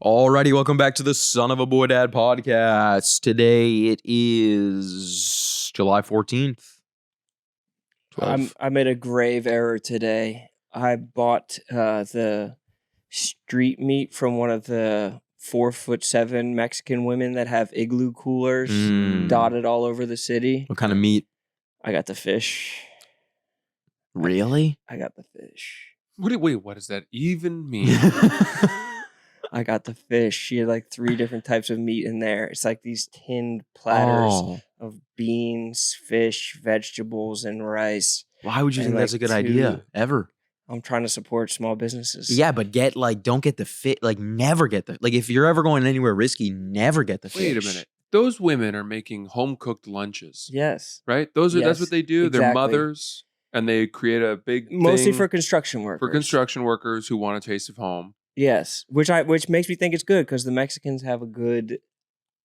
Alrighty, welcome back to the Son of a Boy Dad podcast. Today it is July 14th. I made a grave error today. I bought the street meat from one of the 4'7" Mexican women that have igloo coolers dotted all over the city. What kind of meat? I got the fish. Really? I got the fish. Wait, what does that even mean? I got the fish. She had like 3 different types of meat in there. It's like these tinned platters of beans, fish, vegetables, and rice. Why would you think that's a good idea ever? I'm trying to support small businesses. Yeah, but don't get the fish. Never get the if you're ever going anywhere risky, never get the fish. Wait a minute. Those women are making home cooked lunches. Yes. Right? That's what they do. Exactly. They're mothers and they create a big mostly thing for construction workers. For construction workers who want a taste of home. Yes, which makes me think it's good because the Mexicans have a good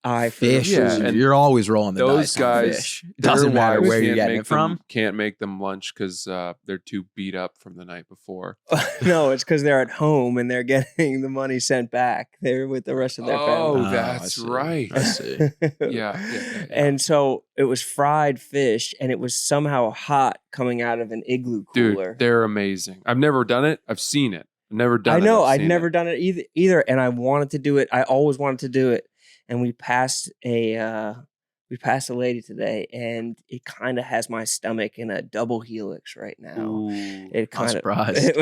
eye for fish. food. Yeah, and you're always rolling the those dice guys. on fish. Doesn't matter where you're getting it from. Can't make them lunch because they're too beat up from the night before. No, it's because they're at home and they're getting the money sent back. They're with the rest of their family. Oh, that's right. I see. Yeah. And so it was fried fish, and it was somehow hot coming out of an igloo cooler. Dude, they're amazing. I've never done it. I've seen it. I've never done it. I know. I'd never done it either, and I wanted to do it. I always wanted to do it. And we passed a lady today, and it kind of has my stomach in a double helix right now. Ooh, I'm surprised.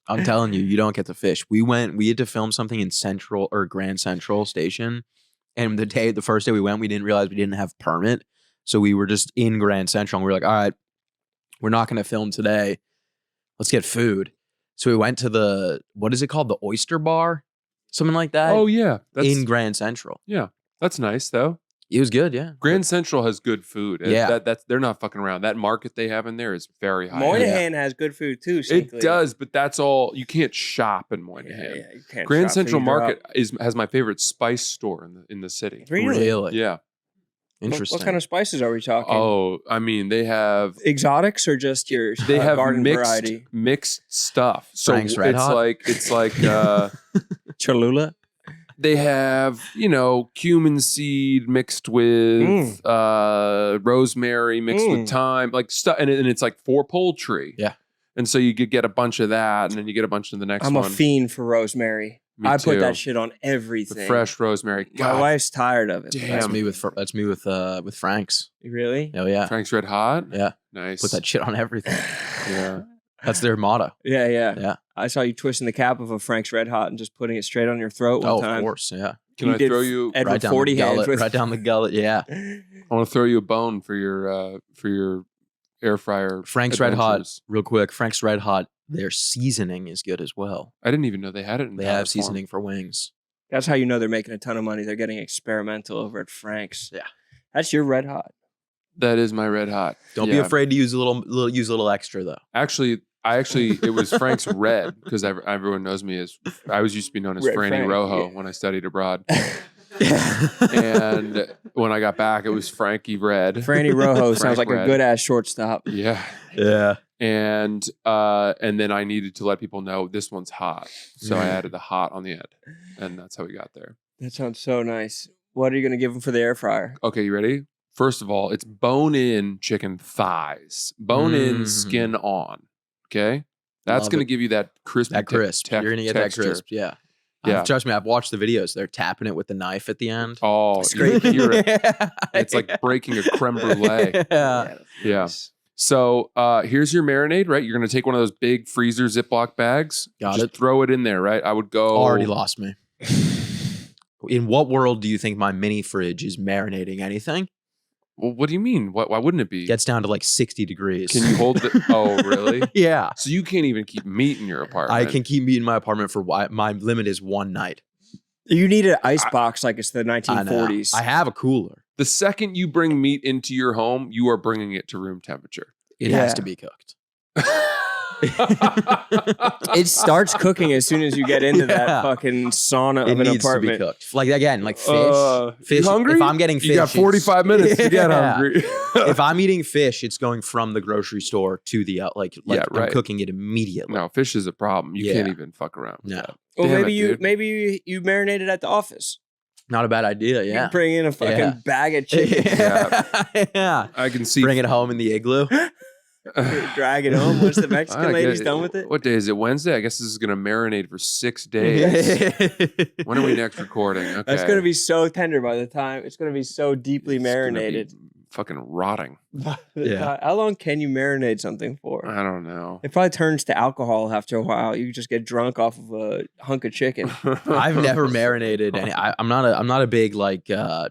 I'm telling you, you don't get the fish. We had to film something in Grand Central Station, and the first day we went, we didn't realize we didn't have permit, so we were just in Grand Central, and we were like, all right, we're not going to film today. Let's get food. So we went to what is it called? The Oyster Bar? Something like that. Oh, yeah. In Grand Central. Yeah. That's nice, though. It was good, yeah. Grand Central has good food. Yeah. They're not fucking around. That market they have in there is very high. Moynihan has good food, too. It does, but that's all. You can't shop in Moynihan. Yeah, you can't Grand shop, Central so you Market has my favorite spice store in the city. Really? Yeah. Interesting. What kind of spices are we talking? Oh, I mean, they have exotics or just your they have garden variety? Mixed stuff. So Frank's Red Hot? It's like Cholula. They have, cumin seed mixed with rosemary mixed with thyme, like stuff, and it's like for poultry. Yeah. And so you could get a bunch of that, and then you get a bunch in the next one. I'm a fiend for rosemary. I put that shit on everything. The fresh rosemary. My wife's tired of it. Damn. That's me with Frank's. Really? Oh yeah. Frank's Red Hot? Yeah. Nice. Put that shit on everything. Yeah. That's their motto. Yeah. I saw you twisting the cap of a Frank's Red Hot and just putting it straight on your throat one time. Of course, yeah. Can I throw you Edward right down 40 the gullet? hands Right down the gullet, yeah. I want to throw you a bone for your air fryer. Frank's Red Hot, real quick. Frank's Red Hot, their seasoning is good as well. I didn't even know they had it in They have seasoning for wings. That's how you know they're making a ton of money. They're getting experimental over at Frank's. Yeah. That's your Red Hot. That is my Red Hot. Don't be afraid to use a little extra though. Actually, it was Frank's Red because everyone knows me as I used to be known as Red Franny Frank, Rojo when I studied abroad. And when I got back, it was Frankie Red. Franny Rojo sounds Frank like Red. a good ass shortstop. Yeah. Yeah. And then I needed to let people know this one's hot, so I added the hot on the end, and that's how we got there. That sounds so nice. What are you gonna give them for the air fryer? Okay, you ready? First of all, it's bone-in chicken thighs, bone-in, skin on. Okay, that's going to give you that crisp. You're going to get texture. that crisp. Yeah. Yeah. Trust me, I've watched the videos. They're tapping it with the knife at the end. Oh, you hear it. It's like breaking a creme brulee. Yeah. Yeah. So here's your marinade, right? You're going to take one of those big freezer Ziploc bags. Got Throw it in there, right? I would go. Already lost me. In what world do you think my mini fridge is marinating anything? Well, what do you mean? Why wouldn't it be? Gets down to like 60 degrees. Can you hold it? Oh, really? Yeah. So you can't even keep meat in your apartment. I can keep meat in my apartment for my limit is one night. You need an ice box like it's the 1940s. I have a cooler. The second you bring meat into your home, you are bringing it to room temperature. It has to be cooked. It starts cooking as soon as you get into that fucking sauna of an apartment. To be cooked. Like again, like fish. Fish. You hungry? If I'm getting fish, you got 45 minutes to get hungry. If I'm eating fish, it's going from the grocery store to the I'm cooking it immediately. No, fish is a problem. You can't even fuck around with that. Well, maybe you marinate it at the office. Not a bad idea, yeah. You bring in a fucking bag of chicken. Yeah. I can see. Bring it home in the igloo. Drag it home. Once the Mexican lady's done with it. What day is it? Wednesday? I guess this is going to marinate for 6 days. When are we next recording? Okay. It's going to be so tender by the time. It's going to be so deeply marinated. Fucking rotting. How long can you marinate something for? I don't know. It probably turns to alcohol after a while. You just get drunk off of a hunk of chicken. I've never marinated any. I'm not a big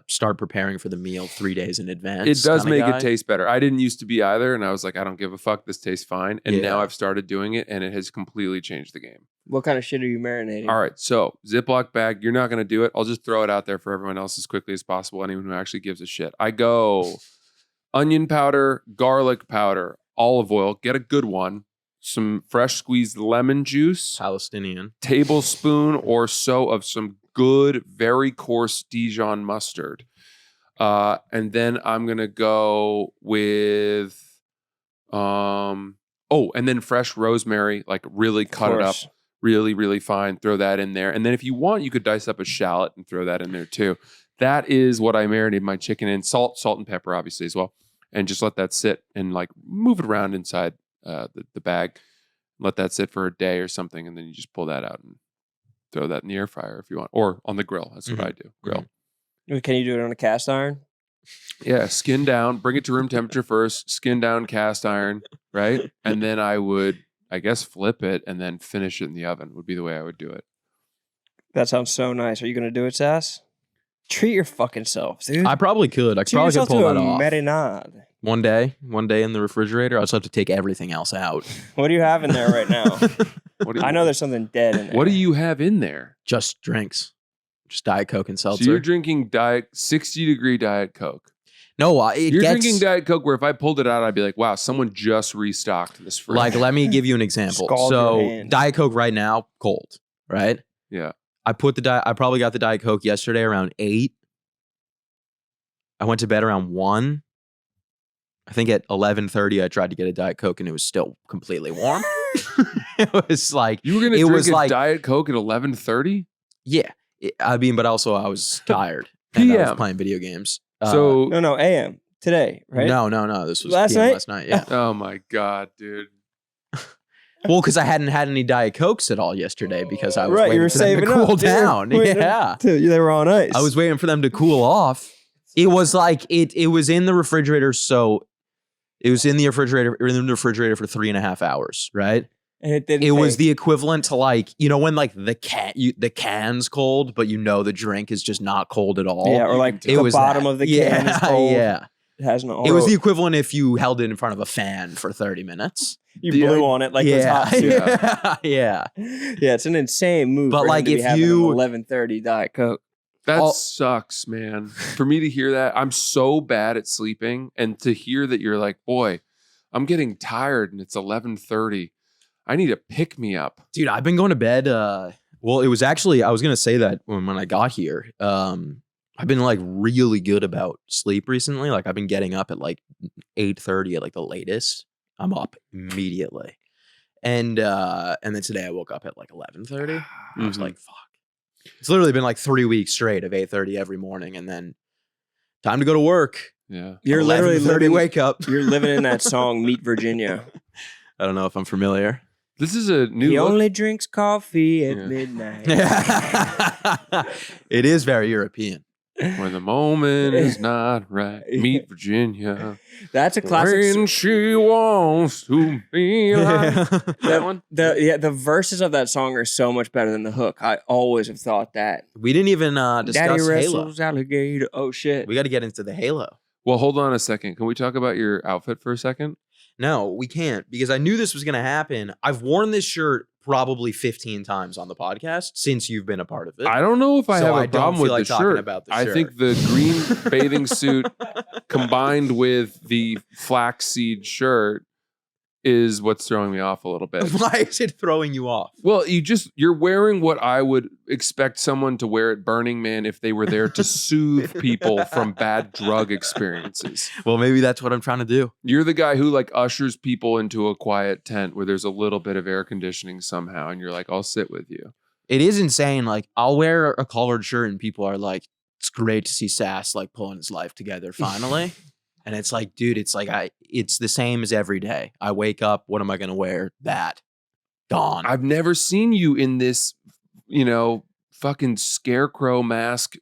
start preparing for the meal 3 days in advance. It does make it taste better. I didn't used to be either, and I was like, I don't give a fuck. This tastes fine. And now I've started doing it, and it has completely changed the game. What kind of shit are you marinating? All right, so Ziploc bag. You're not going to do it. I'll just throw it out there for everyone else as quickly as possible. Anyone who actually gives a shit. I go onion powder, garlic powder, olive oil. Get a good one. Some fresh squeezed lemon juice. Palestinian. Tablespoon or so of some good, very coarse Dijon mustard. And then I'm going to go with, and then fresh rosemary, like really cut it up really, really fine. Throw that in there. And then if you want, you could dice up a shallot and throw that in there too. That is what I marinated my chicken in. Salt and pepper, obviously, as well. And just let that sit and like move it around inside the bag. Let that sit for a day or something. And then you just pull that out and throw that in the air fryer if you want. Or on the grill. That's what I do. Grill. Can you do it on a cast iron? Yeah, skin down. Bring it to room temperature first. Skin down, cast iron, right? And then I would, I guess, flip it and then finish it in the oven would be the way I would do it. That sounds so nice. Are you going to do it, Sass? Treat your fucking self, dude. I probably could. I probably could pull that off. Marinade. One day in the refrigerator. I just have to take everything else out. What do you have in there right now? I know there's something dead in there. What do you have in there? Just drinks. Just Diet Coke and seltzer. So you're drinking 60-degree Diet Coke. No, you're drinking Diet Coke where if I pulled it out, I'd be like, wow, someone just restocked this fridge. Like, let me give you an example. So Diet Coke right now, cold, right? Yeah. I probably got the Diet Coke yesterday around 8. I went to bed around 1. I think at 11:30 I tried to get a Diet Coke and it was still completely warm. It was like you were gonna drink a Diet Coke at 11:30? Yeah, but also I was tired. And I was playing video games. So no, AM today, right? No. This was last night. Yeah. Oh my god, dude. Well, because I hadn't had any Diet Cokes at all yesterday because I was waiting for them to cool down. Yeah, they were on ice. I was waiting for them to cool off. It was like it was in the refrigerator, so it was in the refrigerator for 3.5 hours, right? And it didn't. It was the equivalent to like, you know, when like the can's cold, but you know the drink is just not cold at all. Yeah, or like the bottom of the can is cold. Yeah. It has no. It was the equivalent if you held it in front of a fan for 30 minutes. You blew on it like it was hot soup. Yeah. Yeah, it's an insane move. But like if you 11:30 Diet Coke. That sucks, man. For me to hear that, I'm so bad at sleeping, and to hear that you're like, boy, I'm getting tired, and it's 11:30. I need a pick me up, dude. I've been going to bed. Well, it was actually I was gonna say that when I got here. I've been like really good about sleep recently. Like I've been getting up at like 8:30 at like the latest. I'm up immediately, and then today I woke up at like 11:30. I was like, fuck. It's literally been like 3 weeks straight of 8:30 every morning, and then time to go to work. Yeah, you're literally living. Wake up. You're living in that song "Meet Virginia." I don't know if I'm familiar. This is a new. He only drinks coffee at midnight. It is very European. When the moment is not right, meet Virginia. That's a classic. When she wants to be like that one. The verses of that song are so much better than the hook. I always have thought that. We didn't even discuss Daddy Halo. wrestles alligator. Oh shit. We got to get into the Halo. Well, hold on a second. Can we talk about your outfit for a second? No, we can't because I knew this was going to happen. I've worn this shirt probably 15 times on the podcast since you've been a part of it. I don't know if I have a problem with like the shirt. About the I shirt. think the green bathing suit combined with the flaxseed shirt is what's throwing me off a little bit. Why is it throwing you off? Well, you're wearing what I would expect someone to wear at Burning Man if they were there to soothe people from bad drug experiences. Well, maybe that's what I'm trying to do. You're the guy who like ushers people into a quiet tent where there's a little bit of air conditioning somehow, and you're like, I'll sit with you. It is insane. Like, I'll wear a collared shirt and people are like, it's great to see Sass like pulling his life together finally. And it's like, dude, it's like it's the same as every day. I wake up, what am I gonna wear? That. Gone. I've never seen you in this, fucking scarecrow mask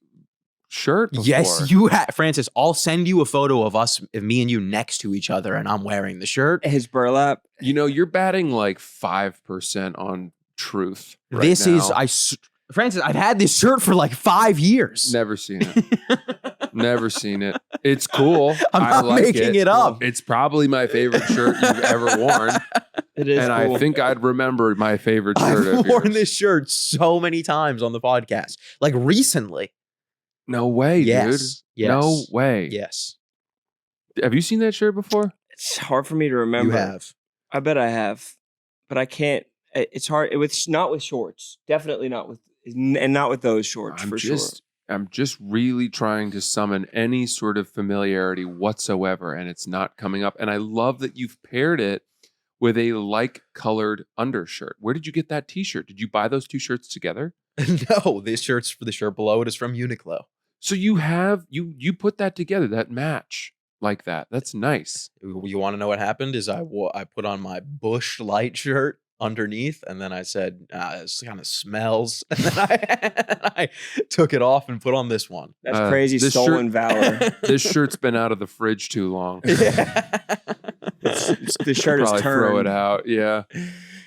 shirt before. Yes, you have. Francis, I'll send you a photo of me and you next to each other, and I'm wearing the shirt. His burlap. You're batting like 5% on truth. This now. is Francis, I've had this shirt for like 5 years. Never seen it. Never seen it. It's cool. I'm not making it up. It's probably my favorite shirt you've ever worn. It is, and cool. I think I'd remember my favorite shirt. I've worn this shirt so many times on the podcast, like recently. No way, yes. dude. Yes. No way. Yes. Have you seen that shirt before? It's hard for me to remember. You have. I bet I have, but I can't. It's hard. Not with shorts. Definitely not with, and not with those shorts sure. I'm just really trying to summon any sort of familiarity whatsoever, and it's not coming up. And I love that you've paired it with a like-colored undershirt. Where did you get that T-shirt? Did you buy those two shirts together? No, this shirt's for the shirt below it is from Uniqlo. So you have you put that together, that match like that. That's nice. You want to know what happened? Is I put on my Bush Light shirt underneath, and then I said, "This kind of smells," and then I took it off and put on this one. That's crazy. Stolen valor. This shirt's been out of the fridge too long. Yeah. The shirt is turned. Throw it out. Yeah.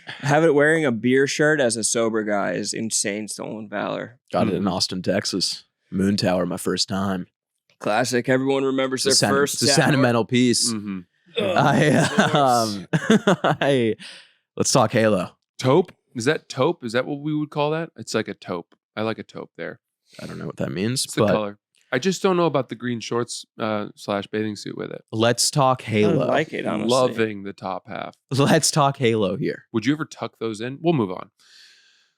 Have it wearing a beer shirt as a sober guy is insane. Stolen valor. Got it in Austin, Texas. Moon Tower, my first time. Classic. Everyone remembers their first. It's a sentimental piece. Mm-hmm. Let's talk Halo. Taupe? Is that taupe? Is that what we would call that? It's like a taupe. I like a taupe there. I don't know what that means. It's the color. I just don't know about the green shorts / bathing suit with it. Let's talk Halo. I like it, honestly. Loving the top half. Let's talk Halo here. Would you ever tuck those in? We'll move on.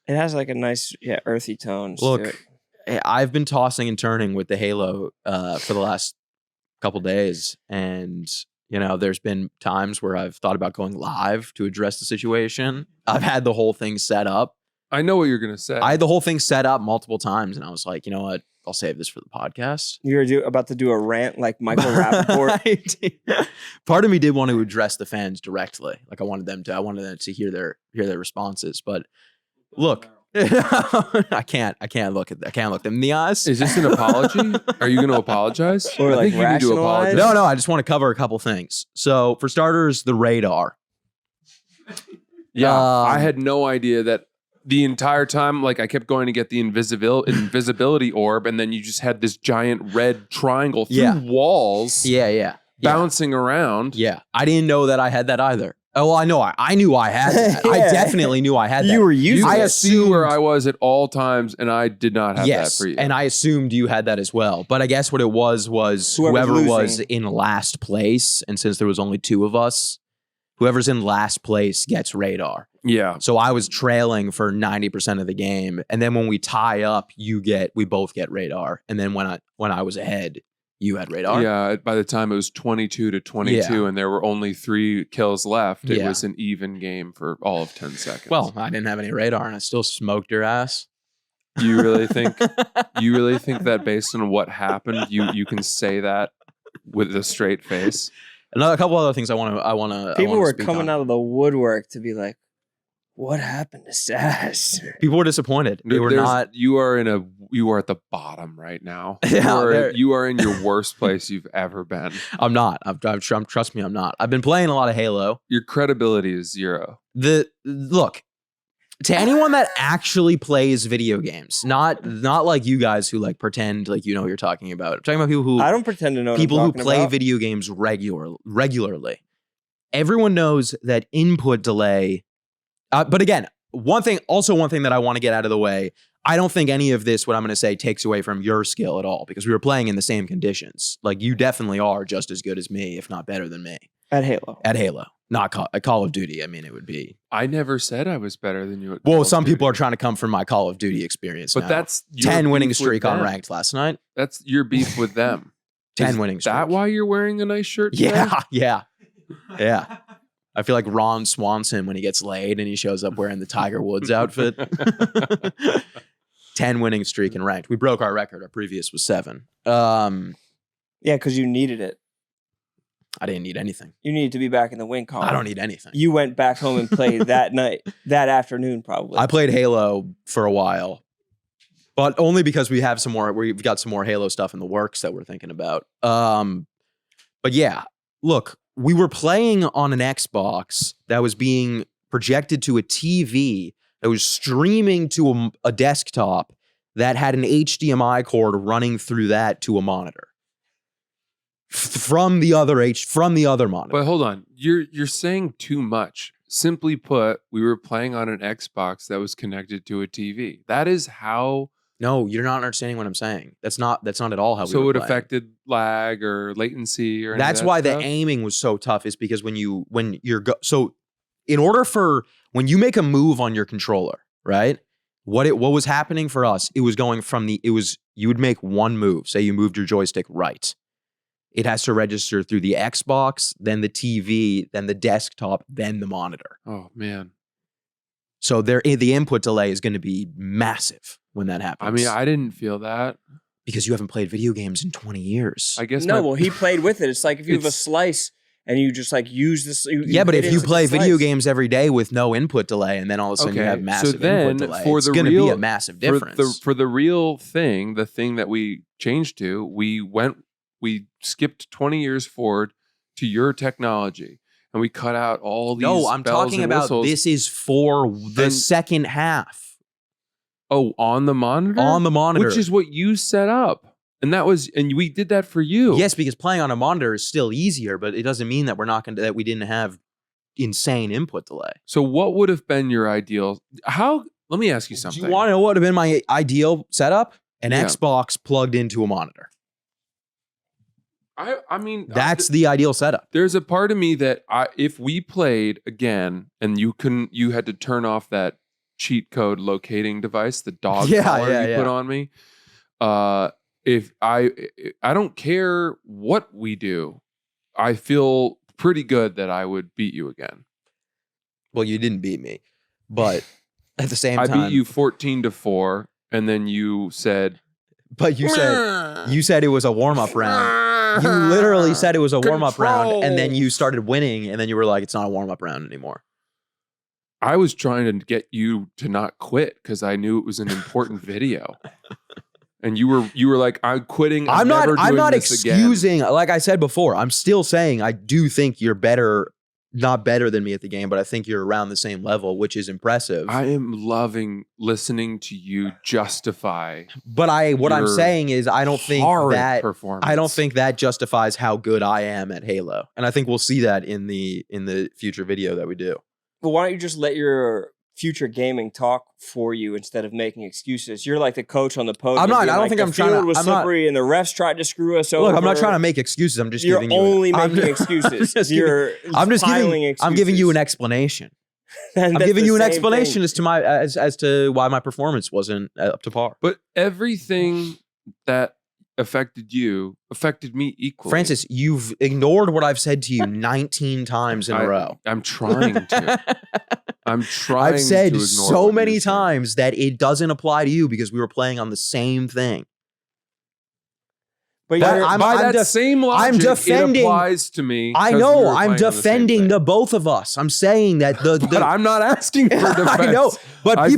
It has like a nice, earthy tone. Look, I've been tossing and turning with the Halo for the last couple days, and there's been times where I've thought about going live to address the situation. I've had the whole thing set up. I know what you're gonna say. I had the whole thing set up multiple times, and I was like, you know what? I'll save this for the podcast. You're about to do a rant like Michael Rappaport. Part of me did want to address the fans directly. Like I wanted them to hear their responses. But look, I can't look them in the eyes. Is this an apology? Are you going to apologize? Or I think you need to apologize. No. I just want to cover a couple things. So for starters, the radar. Yeah, I had no idea that. The entire time, like I kept going to get the invisibility orb, and then you just had this giant red triangle through walls. Yeah. Bouncing around. Yeah. I didn't know that I had that either. Oh, well, I knew I had that. Yeah. I definitely knew I had that. You were using I it. assumed where I was at all times, and I did not have that for you. And I assumed you had that as well. But I guess what it was whoever was in last place, and since there was only two of us, whoever's in last place gets radar. Yeah. So I was trailing for 90% of the game, and then when we tie up, we both get radar. And then when I was ahead, you had radar. Yeah. By the time it was 22-22, and there were only 3 kills left, it was an even game for all of 10 seconds. Well, I didn't have any radar, and I still smoked your ass. You really think that based on what happened, you can say that with a straight face? A couple other things I want to. People were coming out of the woodwork to be like, "What happened to Sass?" People were disappointed. They were not. You are at the bottom right now. Yeah, you are in your worst place you've ever been. I'm not. Trust me, I'm not. I've been playing a lot of Halo. Your credibility is 0. Look. To anyone that actually plays video games, not like you guys who like pretend like you know what you're talking about. I'm talking about people who I don't pretend to know. People who play video games regularly. Everyone knows that input delay. But again, one thing that I want to get out of the way. I don't think any of this, what I'm going to say, takes away from your skill at all, because we were playing in the same conditions. Like you definitely are just as good as me, if not better than me at Halo. Not Call of Duty. I mean, it would be. I never said I was better than you. Well, some people are trying to come from my Call of Duty experience. But now. that's 10 winning streak on ranked last night. That's your beef with them. 10 winning streak. Is that why you're wearing a nice shirt today? Yeah. I feel like Ron Swanson when he gets laid and he shows up wearing the Tiger Woods outfit. 10 winning streak in ranked. We broke our record. Our previous was 7. Yeah, because you needed it. I didn't need anything. You needed to be back in the win column. I don't need anything. You went back home and played that night, that afternoon, probably. I played Halo for a while, but only because we've got some more Halo stuff in the works that we're thinking about. But yeah, look, we were playing on an Xbox that was being projected to a TV that was streaming to a desktop that had an HDMI cord running through that to a monitor. From the other monitor. But hold on, you're saying too much. Simply put, we were playing on an Xbox that was connected to a TV. That is how. No, you're not understanding what I'm saying. That's not at all how we. So were it playing. affected lag or latency or. That's why the aiming was so tough. Is because when you make a move on your controller, right? What was happening for us? It was going from you would make one move. Say you moved your joystick right. It has to register through the Xbox, then the TV, then the desktop, then the monitor. Oh, man. So the input delay is going to be massive when that happens. I mean, I didn't feel that. Because you haven't played video games in 20 years. I guess well, he played with it. It's like if you have a slice and you just like use this. But if you play video games every day with no input delay and then all of a sudden you have massive input delay, it's going to be a massive difference. For the real thing, the thing that we changed to, we skipped 20 years forward to your technology and we cut out all these. No, I'm talking about whistles. This is for the second half. Oh, on the monitor? On the monitor. Which is what you set up. And we did that for you. Yes, because playing on a monitor is still easier, but it doesn't mean that that we didn't have insane input delay. So what would have been your ideal? Let me ask you something. Do you want to know what would have been my ideal setup? An Xbox plugged into a monitor. I mean, that's the ideal setup. There's a part of me that if we played again and you had to turn off that cheat code locating device, the dog collar you put on me. If I don't care what we do, I feel pretty good that I would beat you again. Well, you didn't beat me, but at the same time, I beat you 14-4, and then you said. But you said it was a warm-up round. You literally said it was a warm-up round, and then you started winning, and then you were like, it's not a warm-up round anymore. I was trying to get you to not quit because I knew it was an important video. And you were like, I'm quitting. I'm not excusing, like I said before, I'm still saying I do think you're not better than me at the game, but I think you're around the same level, which is impressive. I am loving listening to you justify. But what I'm saying is I don't think that justifies how good I am at Halo. And I think we'll see that in the future video that we do. But why don't you just let your future gaming talk for you instead of making excuses? You're like the coach on the podium. I'm not. I don't think I'm trying to. The field was slippery and the refs tried to screw us over. Look, I'm not trying to make excuses. I'm just giving you. You're only making excuses. I'm giving you an explanation. I'm giving you an explanation as to why my performance wasn't up to par. But everything that affected me equally. Francis, you've ignored what I've said to you 19 times in a row. I'm trying to. I've said so many times that it doesn't apply to you because we were playing on the same thing. But by that same logic, it applies to me. I know. I'm defending the both of us. I'm saying that but I'm not asking for defense. I know. But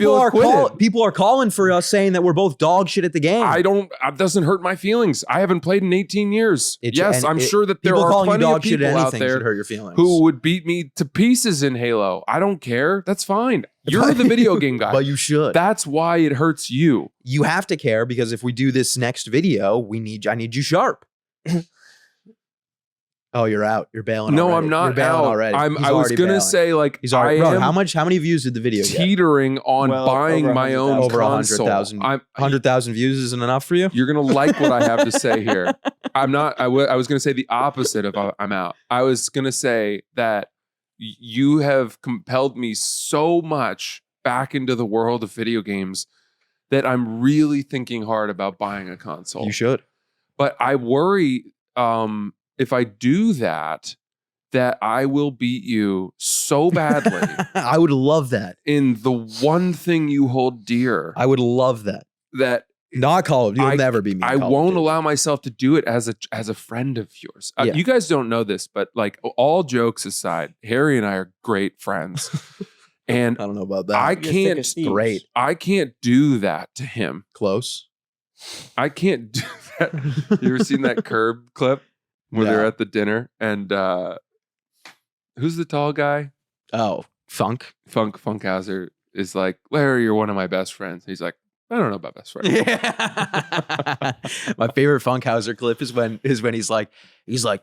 people are calling for us saying that we're both dog shit at the game. It doesn't hurt my feelings. I haven't played in 18 years. I'm sure that there are plenty of people out there hurt your feelings. Who would beat me to pieces in Halo. I don't care. That's fine. You're the video game guy. But you should. That's why it hurts you. You have to care because if we do this next video, I need you sharp. Oh, you're out. You're bailing. No, already. I'm not You're bailing out. already. I was gonna say like he's already. Bro, how many views did the video get? Teetering on buying my own over console. 100,000 views isn't enough for you. You're gonna like what I have to say here. I'm not. I was gonna say the opposite of I'm out. I was gonna say that you have compelled me so much back into the world of video games that I'm really thinking hard about buying a console. You should. But I worry if I do that I will beat you so badly. I would love that. In the one thing you hold dear. I would love that. That not Call of Duty. You'll never be me. I won't allow myself to do it as a friend of yours. Yeah. You guys don't know this, but like all jokes aside, Harry and I are great friends. And I don't know about that. I can't do that to him. Close. I can't do that. You ever seen that Curb clip where they're at the dinner and who's the tall guy? Oh, Funkhauser is like, Larry, you're one of my best friends. He's like, I don't know about best friends. Yeah. My favorite Funkhauser clip is when he's like,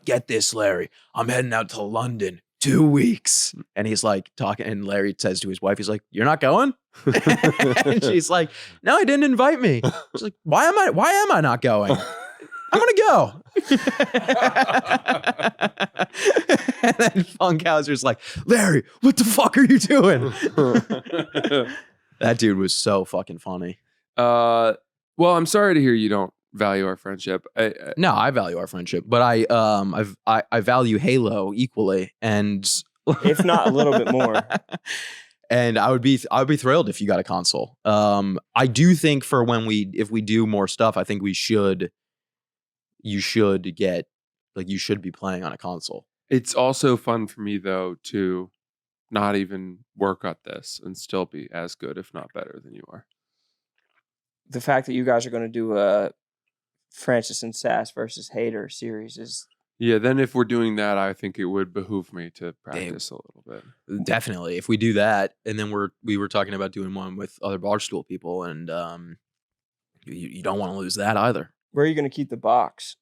get this, Larry. I'm heading out to London 2 weeks. And he's like talking, and Larry says to his wife, he's like, you're not going? And she's like, no, he didn't invite me. She's like, why am I not going? I'm gonna go. And then Funkhauser's like, Larry, what the fuck are you doing? That dude was so fucking funny. Well, I'm sorry to hear you don't value our friendship. No, I value our friendship, but I value Halo equally, and if not a little bit more. And I would be thrilled if you got a console. I do think for if we do more stuff, I think you should be playing on a console. It's also fun for me though to not even work at this and still be as good, if not better, than you are. The fact that you guys are going to do a Francis and Sass versus Hater series is... Yeah, then if we're doing that, I think it would behoove me to practice a little bit. Definitely. If we do that, and then we were talking about doing one with other Barstool people, and you don't want to lose that either. Where are you going to keep the box?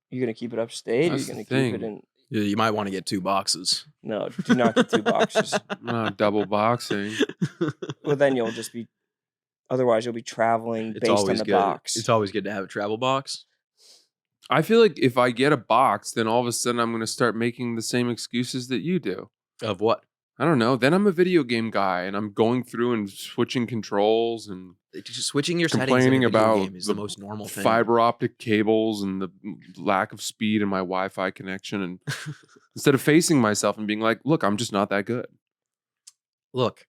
You going to keep it upstate? That's Or are you going to keep it in... Yeah, you might want to get 2 boxes. No, do not get 2 boxes. Double boxing. Well, then you'll just be... Otherwise, you'll be traveling based on the box. It's always good to have a travel box. I feel like if I get a box, then all of a sudden I'm going to start making the same excuses that you do. Of what? I don't know. Then I'm a video game guy, and I'm going through and switching controls and just switching your complaining settings in a video about game is the most normal thing. Fiber optic cables and the lack of speed in my Wi-Fi connection, and instead of facing myself and being like, "Look, I'm just not that good." Look,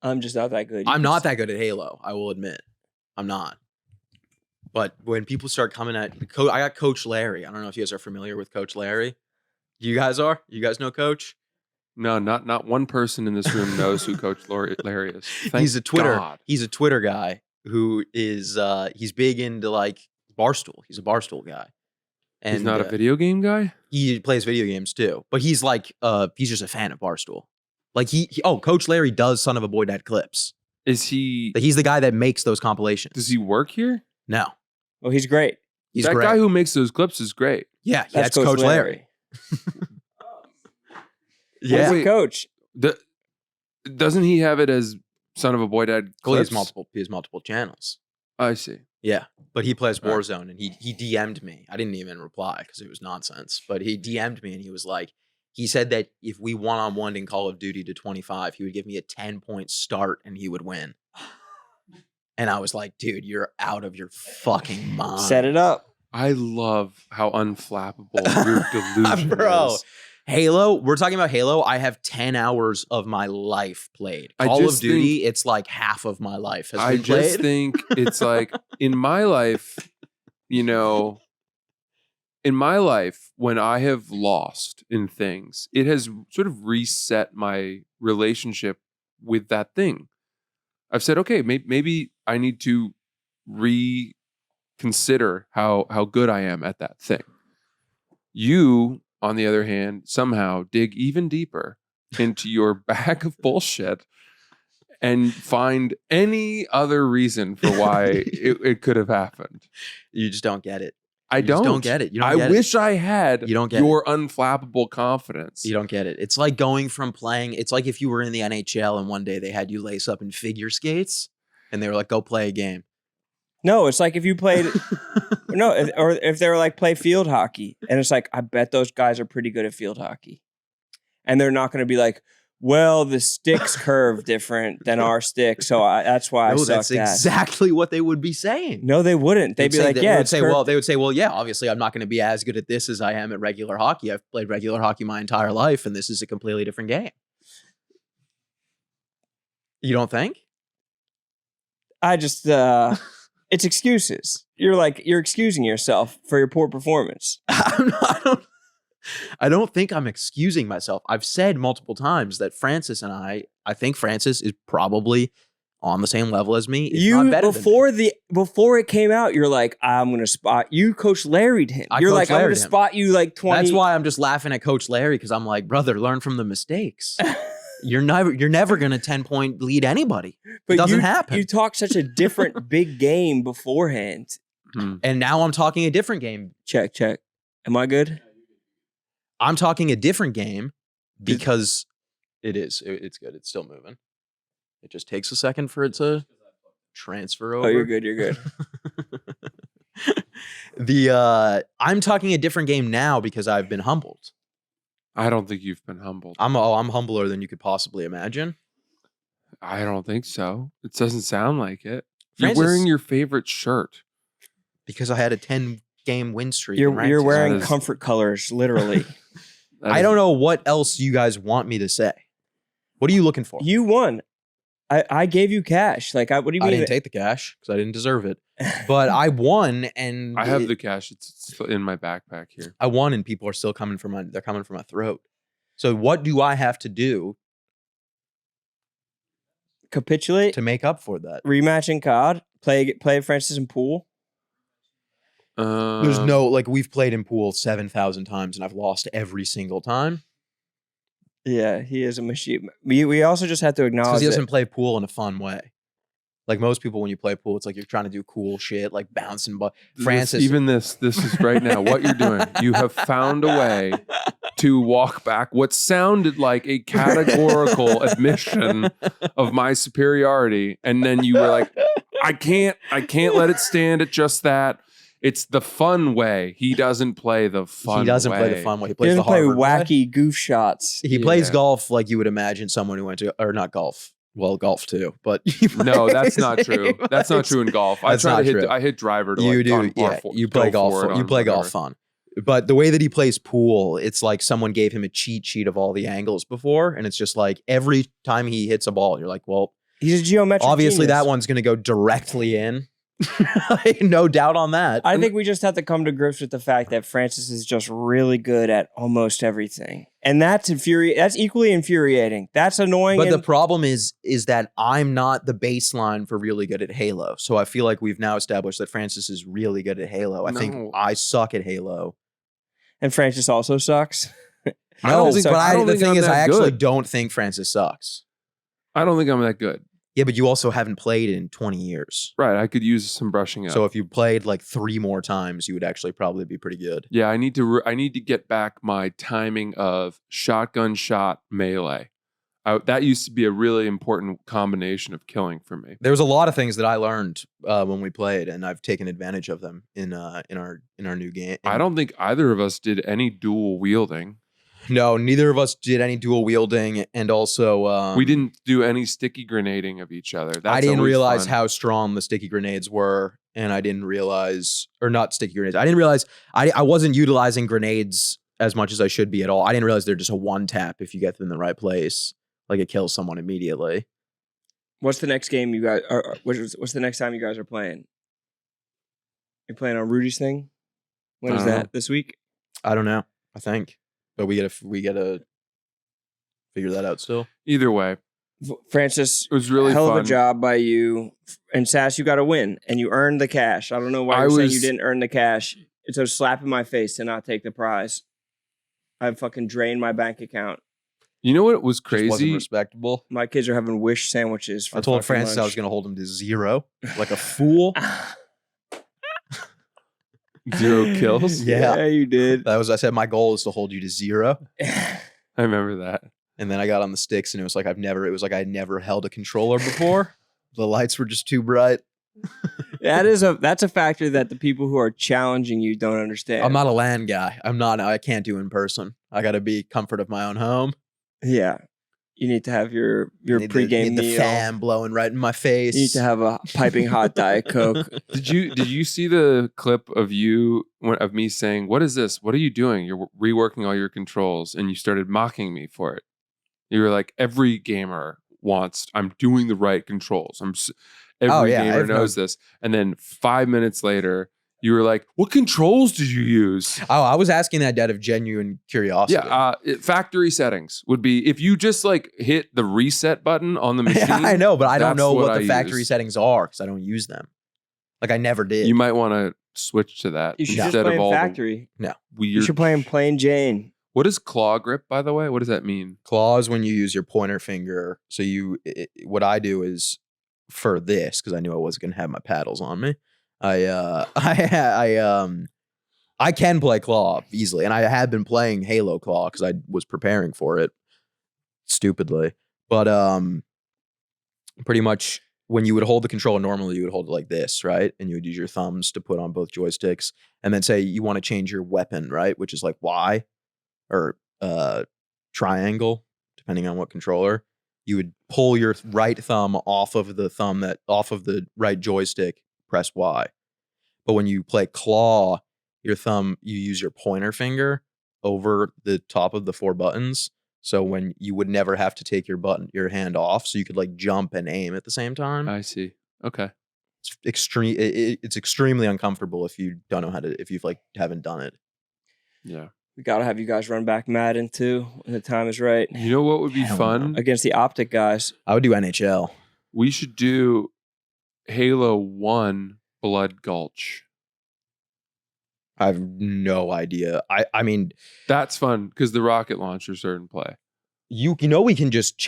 I'm just not that good. I'm not that good at Halo. I will admit, I'm not. But when people start coming at, I got Coach Larry. I don't know if you guys are familiar with Coach Larry. You guys are? You guys know Coach? No, not one person in this room knows who Coach Larry is. He's a Twitter guy who is he's big into like Barstool. He's a Barstool guy. And he's not a video game guy? He plays video games too. But he's like he's just a fan of Barstool. Like Coach Larry does Son of a Boy Dad clips. Is he? He's the guy that makes those compilations. Does he work here? No. Well, he's great. That guy who makes those clips is great. Yeah, that's Coach Larry. Yeah, wait, Coach. Doesn't he have it as Son of a Boy Dad clips? He has multiple channels. I see. Yeah, but he plays Warzone, and he DM'd me. I didn't even reply because it was nonsense. But he DM'd me, and he was like, he said that if we one-on-one in Call of Duty to 25, he would give me a 10-point start, and he would win. And I was like, dude, you're out of your fucking mind. Set it up. I love how unflappable your delusion Bro, is. Halo, we're talking about Halo. I have 10 hours of my life played. Call of Duty, it's like half of my life has been played. I just think it's like, in my life, when I have lost in things, it has sort of reset my relationship with that thing. I've said, okay, maybe I need to reconsider how good I am at that thing. You, on the other hand, somehow dig even deeper into your bag of bullshit and find any other reason for why it could have happened. You just don't get it. I don't get it. I wish I had your unflappable confidence. You don't get it. It's like going from playing. It's like if you were in the NHL and one day they had you lace up in figure skates and they were like, go play a game. No, it's like if you played, or if they were like, play field hockey. And it's like, I bet those guys are pretty good at field hockey. and they're not going to be like, well, the stick's curve different than our stick, so that's why I suck. That's exactly what they would be saying. No, they wouldn't. They'd be like, yeah, they would say, well, yeah, obviously I'm not going to be as good at this as I am at regular hockey. I've played regular hockey my entire life, and this is a completely different game. You don't think? I just, it's excuses. You're excusing yourself for your poor performance. I don't think I'm excusing myself. I've said multiple times that Francis and I think Francis is probably on the same level as me. Not better before it came out, you're like, I'm gonna spot you. Coach Larry'd him. You're like, I'm gonna spot you like 20. That's why I'm just laughing at Coach Larry, because I'm like, brother, learn from the mistakes. You're never gonna 10-point lead anybody. But it doesn't happen. You talk such a different big game beforehand, and now I'm talking a different game. Check. Am I good? I'm talking a different game because it's good. It's still moving. It just takes a second for it to transfer over. Oh, you're good. I'm talking a different game now because I've been humbled. I don't think you've been humbled. I'm humbler than you could possibly imagine. I don't think so. It doesn't sound like it. Francis, you're wearing your favorite shirt because I had a 10-game win streak. You're wearing comfort colors, literally. I don't know what else you guys want me to say. What are you looking for? You won. I gave you cash. Like, what do you mean? I didn't take the cash because I didn't deserve it. But I won, and I have the cash. It's in my backpack here. I won, and people are still coming for my throat. So what do I have to do? Capitulate to make up for that. Rematch in COD. Play Francis in pool. There's no, like, we've played in pool 7,000 times and I've lost every single time. Yeah, he is a machine. We also just have to acknowledge because he doesn't play pool in a fun way. Like most people, when you play pool, it's like you're trying to do cool shit, like bouncing. But Francis, this is right now what you're doing. You have found a way to walk back what sounded like a categorical admission of my superiority, and then you were like, I can't let it stand at just that. It's the fun way. He doesn't play the fun way. He doesn't play the fun way. He plays the Harvard wacky way. Goof shots. He plays golf like you would imagine someone who went to, or not golf. Well, golf too, but no, that's not true. That's not true in golf. I hit driver to you do. Yeah, you play golf. You play golf fun. But the way that he plays pool, it's like someone gave him a cheat sheet of all the angles before, and it's just like every time he hits a ball, you're like, well, he's a geometric. Obviously, genius. that one's going to go directly in. No doubt on that. I think we just have to come to grips with the fact that Francis is just really good at almost everything. And that's equally infuriating. That's annoying. But the problem is that I'm not the baseline for really good at Halo. So I feel like we've now established that Francis is really good at Halo. I think I suck at Halo. And Francis also sucks. The thing is, I actually don't think Francis sucks. I don't think I'm that good. Yeah, but you also haven't played in 20 years. Right. I could use some brushing up. So if you played like 3 more times, you would actually probably be pretty good. Yeah, I need to get back my timing of shotgun shot melee. That used to be a really important combination of killing for me. There was a lot of things that I learned when we played, and I've taken advantage of them in our new game. I don't think either of us did any dual wielding. No, neither of us did any dual wielding, and also we didn't do any sticky grenading of each other. I didn't realize how strong the sticky grenades were, and I didn't realize, or not sticky grenades. I didn't realize I wasn't utilizing grenades as much as I should be at all. I didn't realize they're just a one tap if you get them in the right place, like it kills someone immediately. What's the next game you guys? What's the next time you guys are playing? You're playing on Rudy's thing. When is that? This week? I don't know. I think. But we gotta figure that out still. Either way, Francis, it was really hell fun. Of a job by you. And Sass, you got to win, and you earned the cash. I don't know why you're saying you didn't earn the cash. It's a slap in my face to not take the prize. I fucking drained my bank account. You know what was crazy? Just wasn't respectable. My kids are having wish sandwiches. I told Francis I was going to hold him to 0, like a fool. 0 kills? Yeah, you did. I said my goal is to hold you to 0. I remember that. And then I got on the sticks, and it was like I had never held a controller before. The lights were just too bright. That's a factor that the people who are challenging you don't understand. I'm not a LAN guy. I can't do in person. I got to be comfort of my own home. Yeah. You need to have your pregame the meal. fan blowing right in my face. You need to have a piping hot Diet Coke. Did you see the clip of me saying, "What is this? What are you doing? You're reworking all your controls," and you started mocking me for it. You were like, "Every gamer wants. I'm doing the right controls. Every gamer knows this." And then 5 minutes later, you were like, "What controls did you use?" Oh, I was asking that out of genuine curiosity. Yeah, factory settings would be if you just like hit the reset button on the machine. I know, but I don't know what the I factory use. settings are because I don't use them. Like I never did. You might want to switch to that You should instead just play of in all factory. No. weird. You should play in plain Jane. What is claw grip, by the way? What does that mean? Claws when you use your pointer finger. So what I do is for this because I knew I wasn't gonna have my paddles on me. I can play claw easily, and I had been playing Halo Claw because I was preparing for it stupidly. But pretty much when you would hold the controller normally, you would hold it like this, right? And you would use your thumbs to put on both joysticks, and then say you want to change your weapon, right? Which is like Y or triangle, depending on what controller. You would pull your right thumb off of the right joystick, press Y. But when you play claw, you use your pointer finger over the top of the 4 buttons. So when you would never have to take your hand off, so you could like jump and aim at the same time. I see. Okay. It's it's extremely uncomfortable if you don't know how to, if you've like haven't done it. Yeah. We gotta have you guys run back Madden too when the time is right. You know what would be fun? Against the Optic guys. I would do NHL. We should do Halo 1 Blood Gulch. I have no idea. I mean, that's fun because the rocket launchers are in play. We can just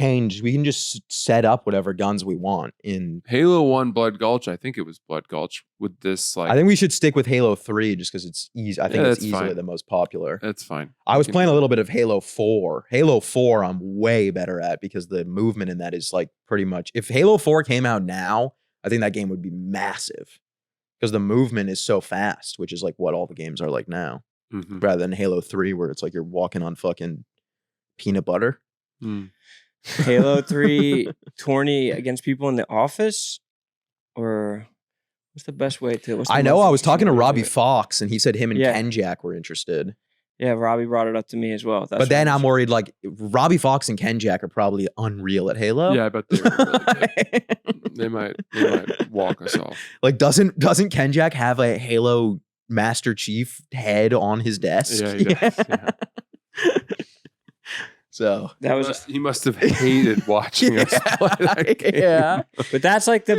set up whatever guns we want in Halo 1 Blood Gulch. I think it was Blood Gulch with this. Like, I think we should stick with Halo 3 just because it's easy. I think it's easily fine. the most popular. That's fine. I was playing a little bit of Halo 4. Halo 4 I'm way better at because the movement in that is like pretty much. If Halo 4 came out now, I think that game would be massive because the movement is so fast, which is like what all the games are like now, rather than Halo 3 where it's like you're walking on fucking peanut butter. Halo 3 tourney against people in the office, or what's the best way to? I know I was talking to Robbie Fox and he said him and Ken Jack were interested. Yeah, Robbie brought it up to me as well. But then I'm worried like Robbie Fox and Ken Jack are probably unreal at Halo. Yeah, I bet they're really good. They might walk us off. Like doesn't Ken Jack have a Halo Master Chief head on his desk? Yeah, he does. Yeah. So he must have hated watching us play that game. Yeah, but that's like the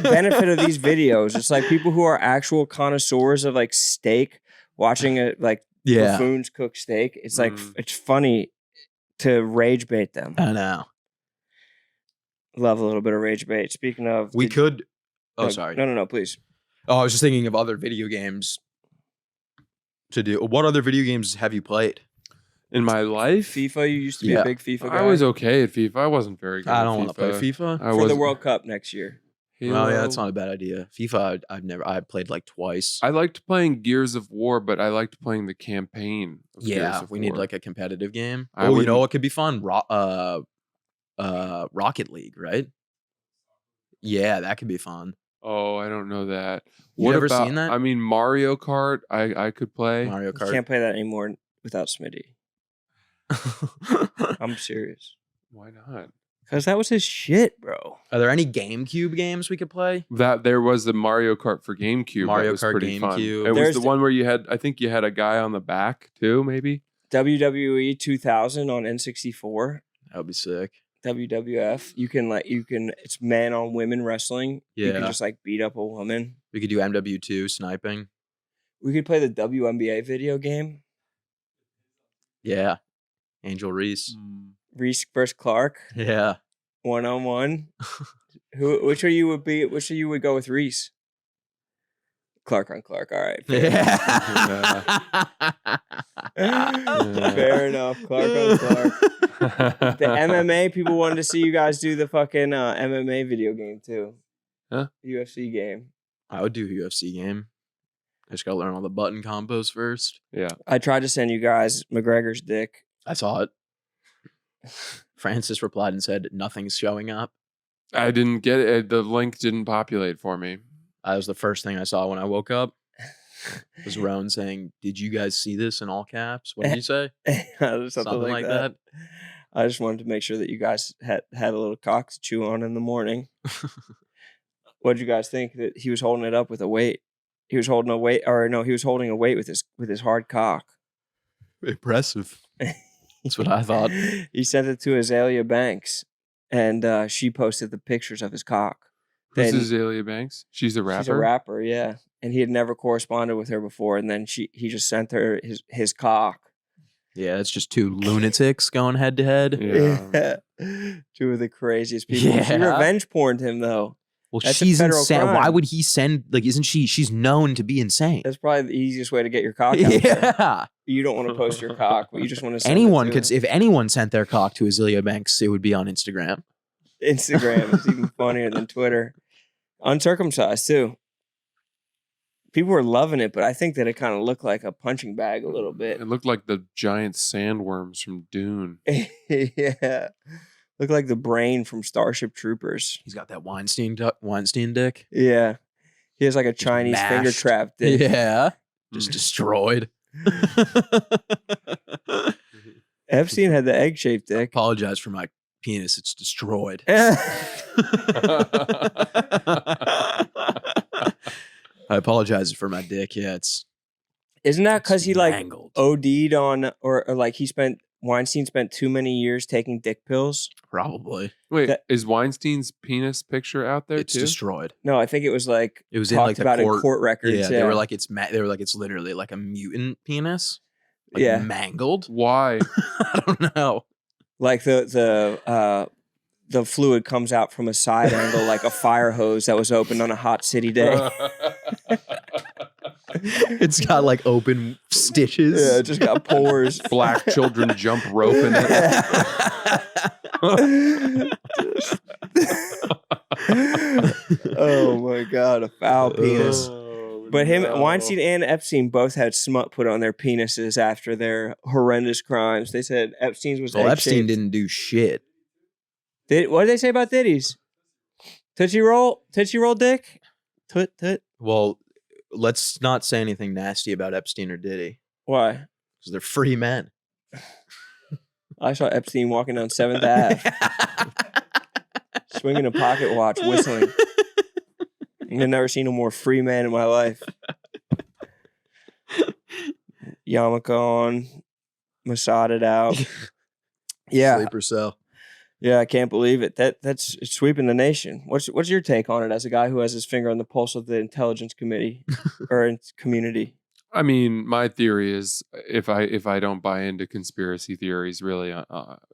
benefit of these videos. It's like people who are actual connoisseurs of like steak watching it, like buffoons cook steak. It's like it's funny to rage bait them. I know. Love a little bit of rage bait. Speaking of, sorry. No, please. Oh, I was just thinking of other video games to do. What other video games have you played? In my life? FIFA, you used to be a big FIFA guy. I was okay at FIFA. I wasn't very good. I don't want to play FIFA. For the World Cup next year. Halo. Oh yeah, that's not a bad idea. FIFA, I played like twice. I liked playing Gears of War, but I liked playing the campaign. Yeah, we need like a competitive game. You know what could be fun? Rocket League, right? Yeah, that could be fun. Oh, I don't know that. You ever seen that? I mean, Mario Kart. I could play. Mario Kart. You can't play that anymore without Smitty. I'm serious. Why not? Because that was his shit, bro. Are there any GameCube games we could play? That there was the Mario Kart for GameCube. Mario that was Kart pretty fun. GameCube. It was the one where you had. I think you had a guy on the back too. Maybe WWE 2000 on N64. That would be sick. WWF. You can. It's man on women wrestling. Yeah. You can just like beat up a woman. We could do MW2 sniping. We could play the WNBA video game. Yeah. Angel Reese. Reese versus Clark. Yeah. 1-on-1. Which of you would be? Which of you would go with Reese? Clark on Clark. All right. Fair enough. Clark on Clark. The MMA people wanted to see you guys do the fucking MMA video game too. Huh? UFC game. I would do a UFC game. I just gotta learn all the button combos first. Yeah. I tried to send you guys McGregor's dick. I saw it. Francis replied and said, nothing's showing up. I didn't get it. The link didn't populate for me. That was the first thing I saw when I woke up. It was Rowan saying, did you guys see this in all caps? What did you say? Something like that. I just wanted to make sure that you guys had a little cock to chew on in the morning. What did you guys think? That he was holding it up with a weight? He was holding a weight, or no, he was holding a weight with his hard cock. Impressive. That's what I thought. He sent it to Azalea Banks, and she posted the pictures of his cock. Who's Azalea Banks? She's a rapper? She's a rapper, yeah. And he had never corresponded with her before, and then he just sent her his cock. Yeah, it's just two lunatics going head to head. Yeah. Two of the craziest people. Yeah. She revenge porned him, though. Well, That's she's a federal insane. crime. Why would he send, like, isn't she's known to be insane. That's probably the easiest way to get your cock out there. Yeah. You don't want to post your cock, but you just want to send Anyone it could, to if anyone sent their cock to Azalea Banks, it would be on Instagram. Instagram is even funnier than Twitter. Uncircumcised, too. People were loving it, but I think that it kind of looked like a punching bag a little bit. It looked like the giant sandworms from Dune. Yeah. Looked like the brain from Starship Troopers. He's got that Weinstein dick. Yeah. He has like a Chinese mashed. finger trap dick. Yeah. Just destroyed. Epstein had the egg-shaped dick. Apologize for my penis. It's destroyed. I apologize for my dick. Yeah, Isn't that because he like mangled. OD'd on, or like Weinstein spent too many years taking dick pills? Probably. Wait, is Weinstein's penis picture out there It's too? destroyed. No, I think it was like It was in talked like the about court. in court records. Yeah, they were like it's literally like a mutant penis. Like Yeah. mangled. Why? I don't know. like the fluid comes out from a side angle like a fire hose that was opened on a hot city day. It's got like open stitches. Yeah, it just got pores. Black children jump rope in it. Oh my God, a foul penis. Oh, But no. Weinstein and Epstein both had smut put on their penises after their horrendous crimes. They said Epstein's was Well, egg-shaped. Epstein didn't do shit. What did they say about Diddy's? Tootsie roll dick? Toot. Well, let's not say anything nasty about Epstein or Diddy Why? because they're free men. I saw Epstein walking down 7th Ave, swinging a pocket watch, whistling. I've never seen a more free man in my life. Yarmulke on, massaged out. Yeah, Sleeper cell. yeah, I can't believe it. That's it's sweeping the nation. What's your take on it as a guy who has his finger on the pulse of the intelligence committee or community? I mean, my theory is if I don't buy into conspiracy theories really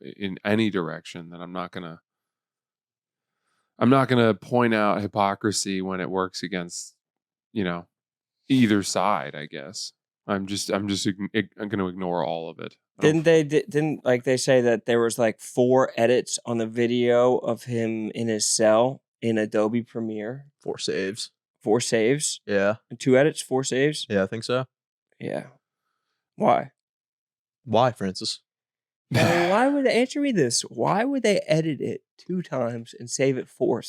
in any direction, then I'm not gonna point out hypocrisy when it works against, either side. I guess I'm going to ignore all of it. Didn't they say that there was like 4 edits on the video of him in his cell in Adobe Premiere? 4 saves. 4 saves? Yeah. 2 edits, 4 saves? Yeah, I think so. Yeah. Why? Why, Francis? Why would they answer me this? Why would they edit it 2 times and save it 4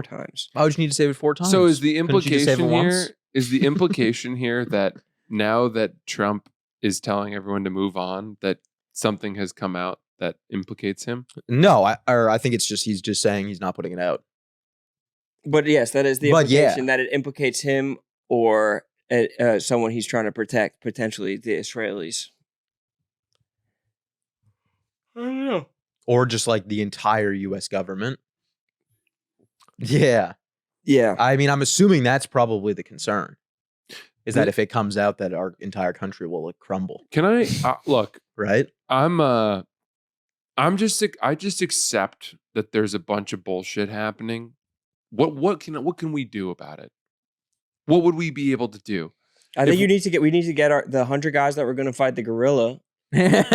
times? Why would you need to save it 4 times? So is the Couldn't you just save implication it here? once? Is the implication here that now that Trump is telling everyone to move on, that something has come out that implicates him? No, I think it's just he's just saying he's not putting it out. But yes, that is the But yeah. implication that it implicates him or someone he's trying to protect, potentially the Israelis. I don't know. Or just like the entire U.S. government. Yeah. Yeah. I mean, I'm assuming that's probably the concern. Is that if it comes out that our entire country will like crumble, Can I look? right? I just accept that there's a bunch of bullshit happening. What can we do about it? What would we be able to do? I think we need to get the 100 guys that were going to fight the gorilla and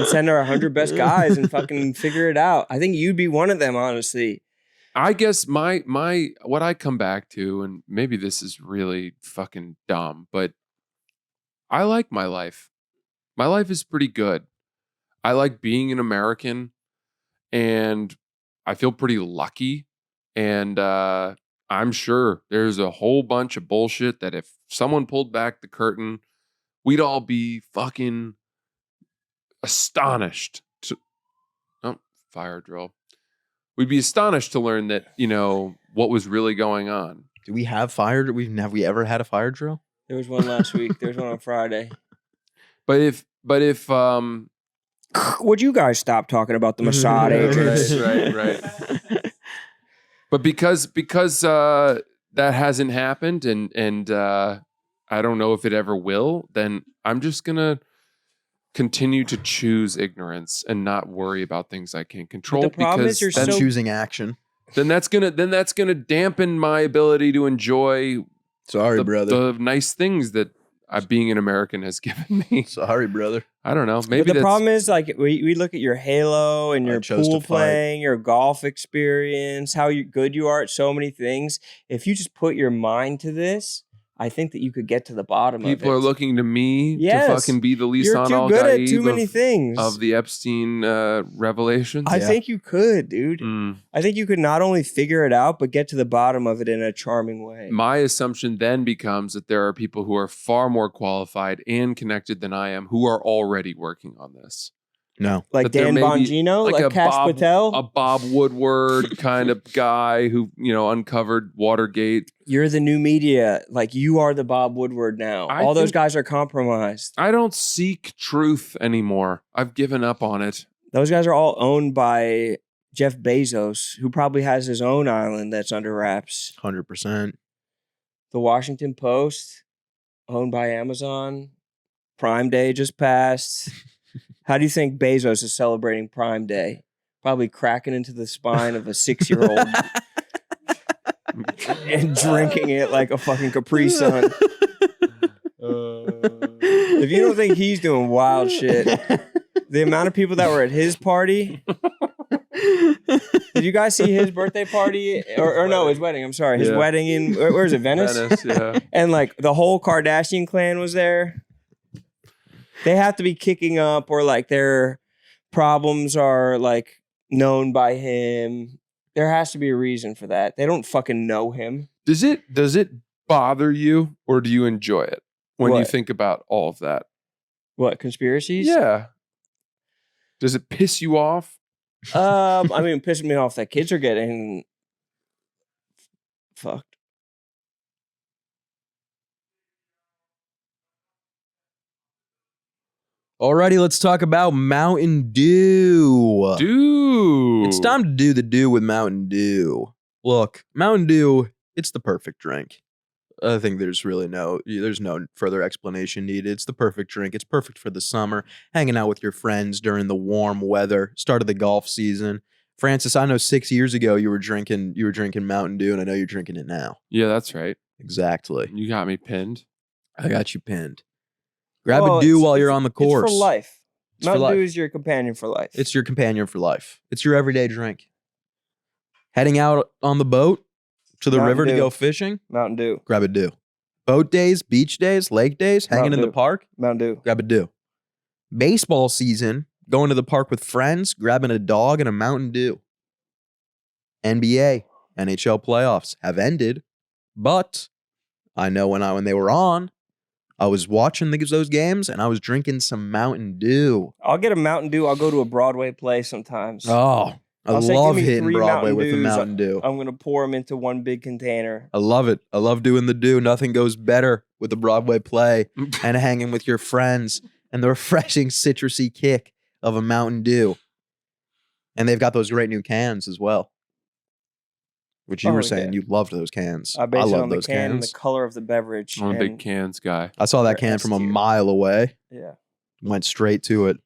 send our 100 best guys and fucking figure it out. I think you'd be one of them, honestly. I guess my what I come back to, and maybe this is really fucking dumb, but I like my life. My life is pretty good. I like being an American, and I feel pretty lucky. And I'm sure there's a whole bunch of bullshit that if someone pulled back the curtain, we'd all be fucking astonished to fire drill. We'd be astonished to learn that, what was really going on. Do we have fire? Have we ever had a fire drill? There was one last week. There's one on Friday. But if would you guys stop talking about the Mossad agents? Right. But because that hasn't happened, and I don't know if it ever will, then I'm just gonna continue to choose ignorance and not worry about things I can't control. But the problem is then choosing action. Then that's gonna dampen my ability to enjoy. Sorry, brother. The nice things that being an American has given me. Sorry, brother. I don't know. Maybe the problem is, like, we look at your Halo and your pool playing, your golf experience, how good you are at so many things. If you just put your mind to this, I think that you could get to the bottom of it. People are looking to me to fucking be the Lisan You're too good at too many things of the Epstein revelations. I think you could, dude. I think you could not only figure it out, but get to the bottom of it in a charming way. My assumption then becomes that there are people who are far more qualified and connected than I am who are already working on this. No. Like Dan Bongino, like Cash Patel? A Bob Woodward kind of guy who, uncovered Watergate. You're the new media. Like, you are the Bob Woodward now. All those guys are compromised. I don't seek truth anymore. I've given up on it. Those guys are all owned by Jeff Bezos, who probably has his own island that's under wraps. 100%. The Washington Post, owned by Amazon. Prime Day just passed. How do you think Bezos is celebrating Prime Day? Probably cracking into the spine of a 6-year-old and drinking it like a fucking Capri Sun. If you don't think he's doing wild shit, the amount of people that were at his party. Did you guys see his birthday party? Or no, his wedding. I'm sorry. His wedding in, where is it? Venice? Venice, yeah. And like the whole Kardashian clan was there. They have to be kicking up, or like their problems are like known by him. There has to be a reason for that. They don't fucking know him. Does it bother you, or do you enjoy it when you think about all of that? What, conspiracies? Yeah. Does it piss you off? I mean, pissing me off that kids are getting fucked. Alrighty, let's talk about Mountain Dew. It's time to do the do with Mountain Dew. Look, Mountain Dew, it's the perfect drink. I think there's no further explanation needed. It's the perfect drink. It's perfect for the summer, hanging out with your friends during the warm weather, start of the golf season. Francis, I know 6 years ago you were drinking Mountain Dew, and I know you're drinking it now. Yeah, that's right. Exactly. You got me pinned. I got you pinned. Grab a Dew while you're on the course. It's for life. Mountain Dew is your companion for life. It's your companion for life. It's your everyday drink. Heading out on the boat to the river to go fishing? Mountain Dew. Grab a Dew. Boat days, beach days, lake days, hanging in the park? Mountain Dew. Grab a Dew. Baseball season, going to the park with friends, grabbing a dog and a Mountain Dew. NBA, NHL playoffs have ended, but I know when they were on, I was watching those games and I was drinking some Mountain Dew. I'll get a Mountain Dew. I'll go to a Broadway play sometimes. Oh, I love hitting Broadway with a Mountain Dew. I'm going to pour them into one big container. I love it. I love doing the Dew. Nothing goes better with a Broadway play and hanging with your friends and the refreshing citrusy kick of a Mountain Dew. And they've got those great new cans as well. Which you were saying you loved those cans. I love those cans. And the color of the beverage. I'm a big cans guy. I saw that can from a mile away. Yeah. Went straight to it.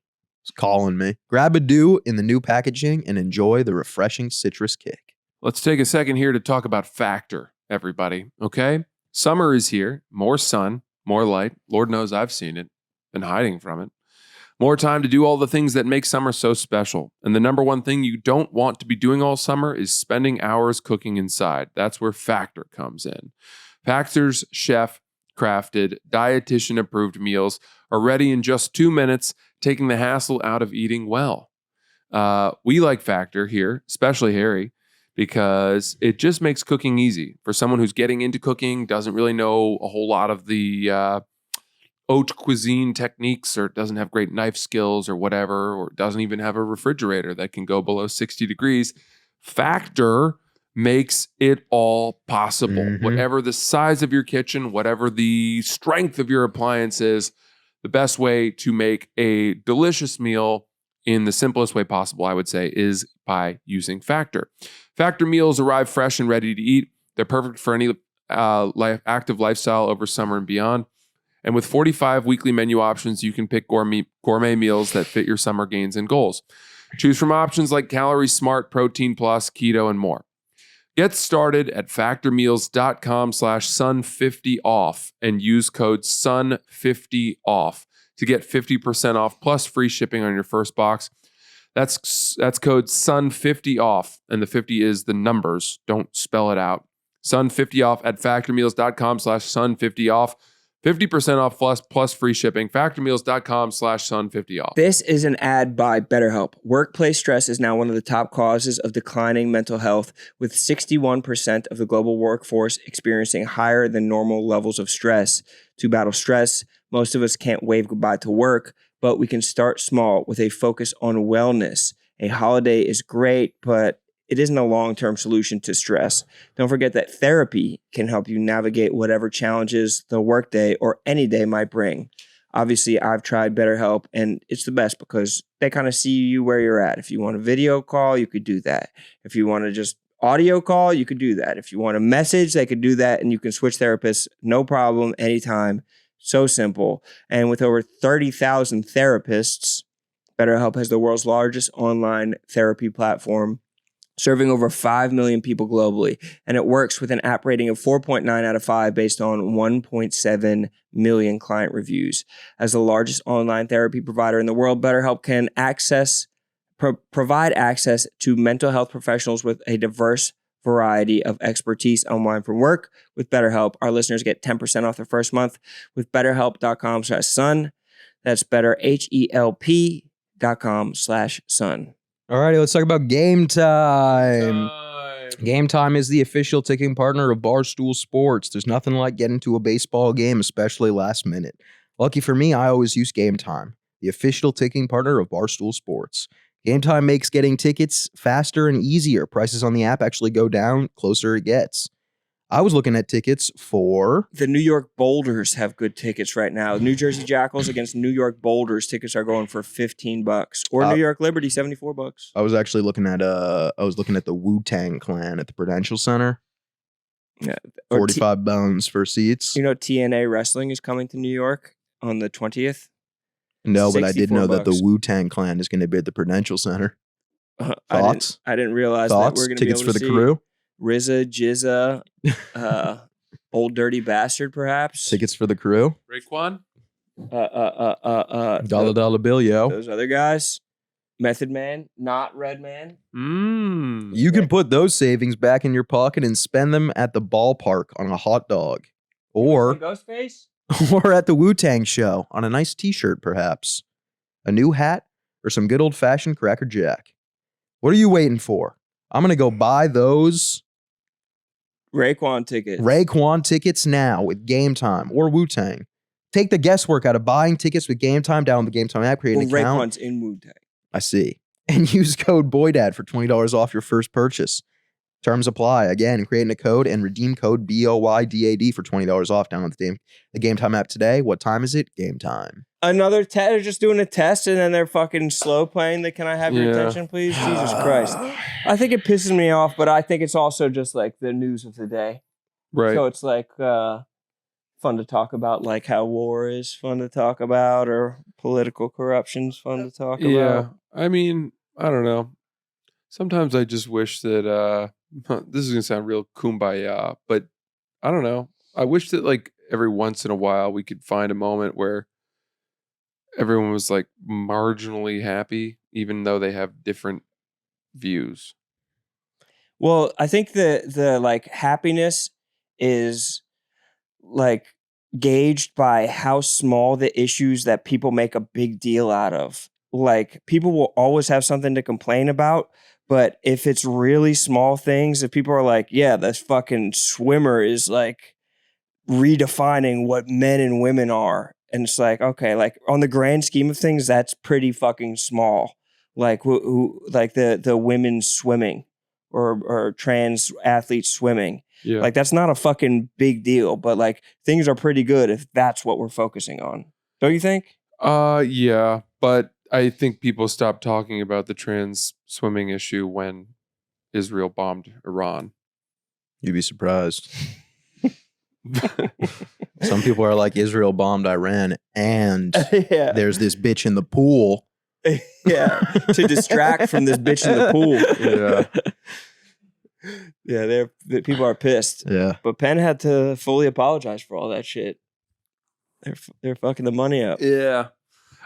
It's calling me. Grab a Dew in the new packaging and enjoy the refreshing citrus kick. Let's take a second here to talk about Factor, everybody. Okay? Summer is here. More sun, more light. Lord knows I've seen it. Been hiding from it. More time to do all the things that make summer so special. And the number one thing you don't want to be doing all summer is spending hours cooking inside. That's where Factor comes in. Factor's chef-crafted, dietitian-approved meals are ready in just 2 minutes taking the hassle out of eating well. We like Factor here, especially Harry, because it just makes cooking easy. For someone who's getting into cooking, doesn't really know a whole lot of the haute cuisine techniques, or doesn't have great knife skills or whatever, or doesn't even have a refrigerator that can go below 60 degrees, Factor makes it all possible. Whatever the size of your kitchen, whatever the strength of your appliances, the best way to make a delicious meal in the simplest way possible, I would say, is by using Factor. Factor meals arrive fresh and ready to eat. They're perfect for any active lifestyle over summer and beyond. And with 45 weekly menu options, you can pick gourmet meals that fit your summer gains and goals. Choose from options like Calorie Smart, Protein Plus, Keto, and more. Get started at factormeals.com/sun50off and use code SUN50off to get 50% off plus free shipping on your first box. That's code SUN50off, and the 50 is the numbers. Don't spell it out. SUN50off at factormeals.com/sun50off. 50% off plus free shipping. Factormeals.com/sun50off. This is an ad by BetterHelp. Workplace stress is now one of the top causes of declining mental health, with 61% of the global workforce experiencing higher than normal levels of stress. To battle stress, most of us can't wave goodbye to work, but we can start small with a focus on wellness. A holiday is great, but it isn't a long-term solution to stress. Don't forget that therapy can help you navigate whatever challenges the workday or any day might bring. Obviously, I've tried BetterHelp, and it's the best because they kind of see you where you're at. If you want a video call, you could do that. If you want to just audio call, you could do that. If you want a message, they could do that, and you can switch therapists, no problem, anytime. So simple. And with over 30,000 therapists, BetterHelp has the world's largest online therapy platform, serving over 5 million people globally. And it works with an app rating of 4.9 out of 5 based on 1.7 million client reviews. As the largest online therapy provider in the world, BetterHelp can provide access to mental health professionals with a diverse variety of expertise online from work. With BetterHelp, our listeners get 10% off their first month with betterhelp.com/sun. That's betterhelp.com/sun. All righty, let's talk about Game Time. Game Time is the official ticking partner of Barstool Sports. There's nothing like getting to a baseball game, especially last minute. Lucky for me, I always use Game Time, the official ticking partner of Barstool Sports. Game Time makes getting tickets faster and easier. Prices on the app actually go down closer it gets. I was looking at tickets for... The New York Boulders have good tickets right now. New Jersey Jackals against New York Boulders. Tickets are going for $15. Or New York Liberty, $74. I was actually looking at the Wu-Tang Clan at the Prudential Center. Yeah. 45 bones for seats. You know TNA Wrestling is coming to New York on the 20th? No, but I did know that the Wu-Tang Clan is going to be at the Prudential Center. Thoughts? I didn't realize that we're going to be able to see tickets for the crew? RZA, Jizza, Old Dirty Bastard, perhaps. Tickets for the crew? Raekwon? Dollar bill, yo. Those other guys. Method Man, not Red Man. You can put those savings back in your pocket and spend them at the ballpark on a hot dog. Or Ghostface? Or at the Wu-Tang show on a nice t-shirt, perhaps. A new hat or some good old-fashioned Cracker Jack. What are you waiting for? I'm going to go buy those Raekwon tickets now with Game Time or Wu-Tang. Take the guesswork out of buying tickets with Game Time. Download the Game Time app, create an account. Raekwon's in Wu-Tang. I see. And use code BOYDAD for $20 off your first purchase. Terms apply. Again, creating a code and redeem code BOYDAD for $20 off. Download the Game Time app today. What time is it? Game Time. Another test. They're just doing a test and then they're fucking slow playing the "Can I have your attention, please?" Jesus Christ. I think it pisses me off, but I think it's also just like the news of the day. Right. So it's like fun to talk about, like how war is fun to talk about, or political corruption's fun to talk about. Yeah. I mean, I don't know. Sometimes I just wish that this is gonna sound real kumbaya, but I don't know. I wish that like every once in a while we could find a moment where everyone was like marginally happy, even though they have different views. Well, I think the like happiness is like gauged by how small the issues that people make a big deal out of. Like, people will always have something to complain about, but if it's really small things, if people are like, yeah, this fucking swimmer is like redefining what men and women are. And it's like, okay, like on the grand scheme of things, that's pretty fucking small. Like like the women's swimming or trans athletes swimming. Yeah. Like, that's not a fucking big deal, but like things are pretty good if that's what we're focusing on. Don't you think? Yeah, but I think people stopped talking about the trans swimming issue when Israel bombed Iran. You'd be surprised. Some people are like, Israel bombed Iran, and there's this bitch in the pool. Yeah, to distract from this bitch in the pool. Yeah, people are pissed. Yeah, but Penn had to fully apologize for all that shit. They're fucking the money up. Yeah,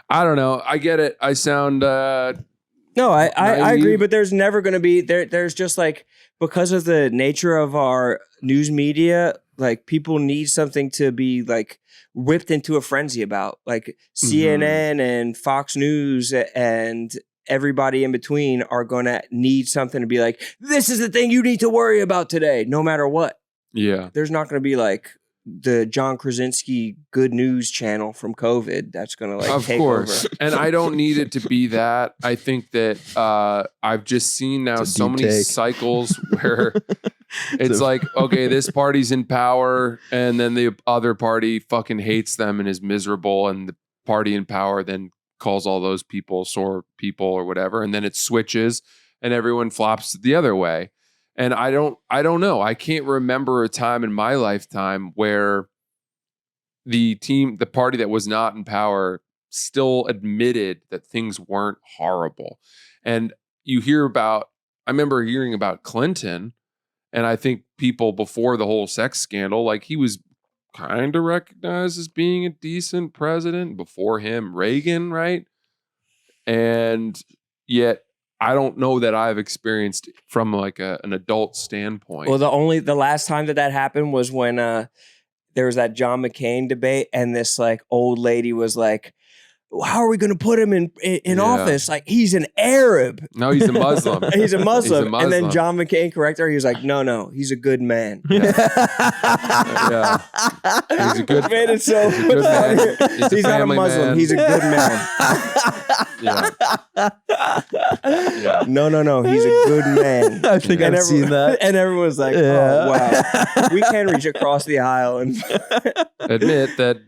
I don't know. I get it. I sound no, I agree, but there's never going to be there's just like, because of the nature of our news media, like people need something to be like whipped into a frenzy about. Like CNN and Fox News and everybody in between are going to need something to be like, this is the thing you need to worry about today, no matter what. Yeah. There's not going to be like the John Krasinski good news channel from COVID that's going to like take over. And I don't need it to be that. I think that I've just seen now so many cycles where it's like, okay, this party's in power and then the other party fucking hates them and is miserable, and the party in power then calls all those people sore people or whatever, and then it switches and everyone flops the other way. And I don't know. I can't remember a time in my lifetime where the party that was not in power still admitted that things weren't horrible. And I remember hearing about Clinton, and I think people before the whole sex scandal, like he was kind of recognized as being a decent president. Before him, Reagan, right? And yet I don't know that I've experienced from like an adult standpoint. Well, the last time that happened was when there was that John McCain debate, and this like old lady was like, how are we going to put him in office? Like, he's an Arab. No, he's a Muslim. He's a Muslim. And then John McCain corrected her. He was like, no, he's a good man. Yeah. He's a good man. It's so good man. He's not a Muslim. Man. He's a good man. Yeah. No. He's a good man. I think I've seen that. And everyone's like, oh, wow. We can reach across the aisle and admit that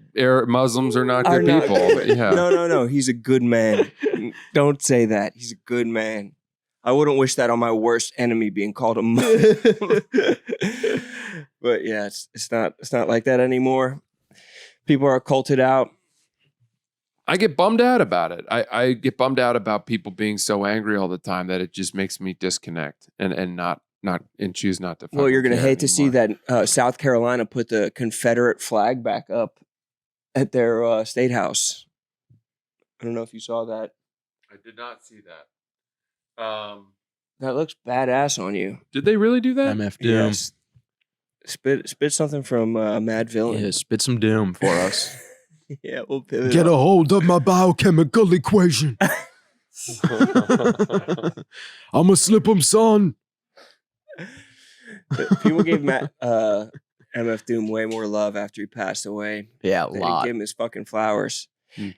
Muslims are not good people. Yeah. No. He's a good man. Don't say that. He's a good man. I wouldn't wish that on my worst enemy, being called a Muslim. But yeah, it's not like that anymore. People are culted out. I get bummed out about it. I get bummed out about people being so angry all the time that it just makes me disconnect and not choose not to. Well, you're gonna hate to see that South Carolina put the Confederate flag back up at their state house. I don't know if you saw that. I did not see that. That looks badass on you. Did they really do that? MF Doom. Yes. Spit something from Mad Villain. Yeah, spit some doom for us. Yeah, we'll pivot. Get a hold of my biochemical equation. I'ma slip him, son. People gave MF Doom way more love after he passed away. Yeah, a they lot. Give him his fucking flowers.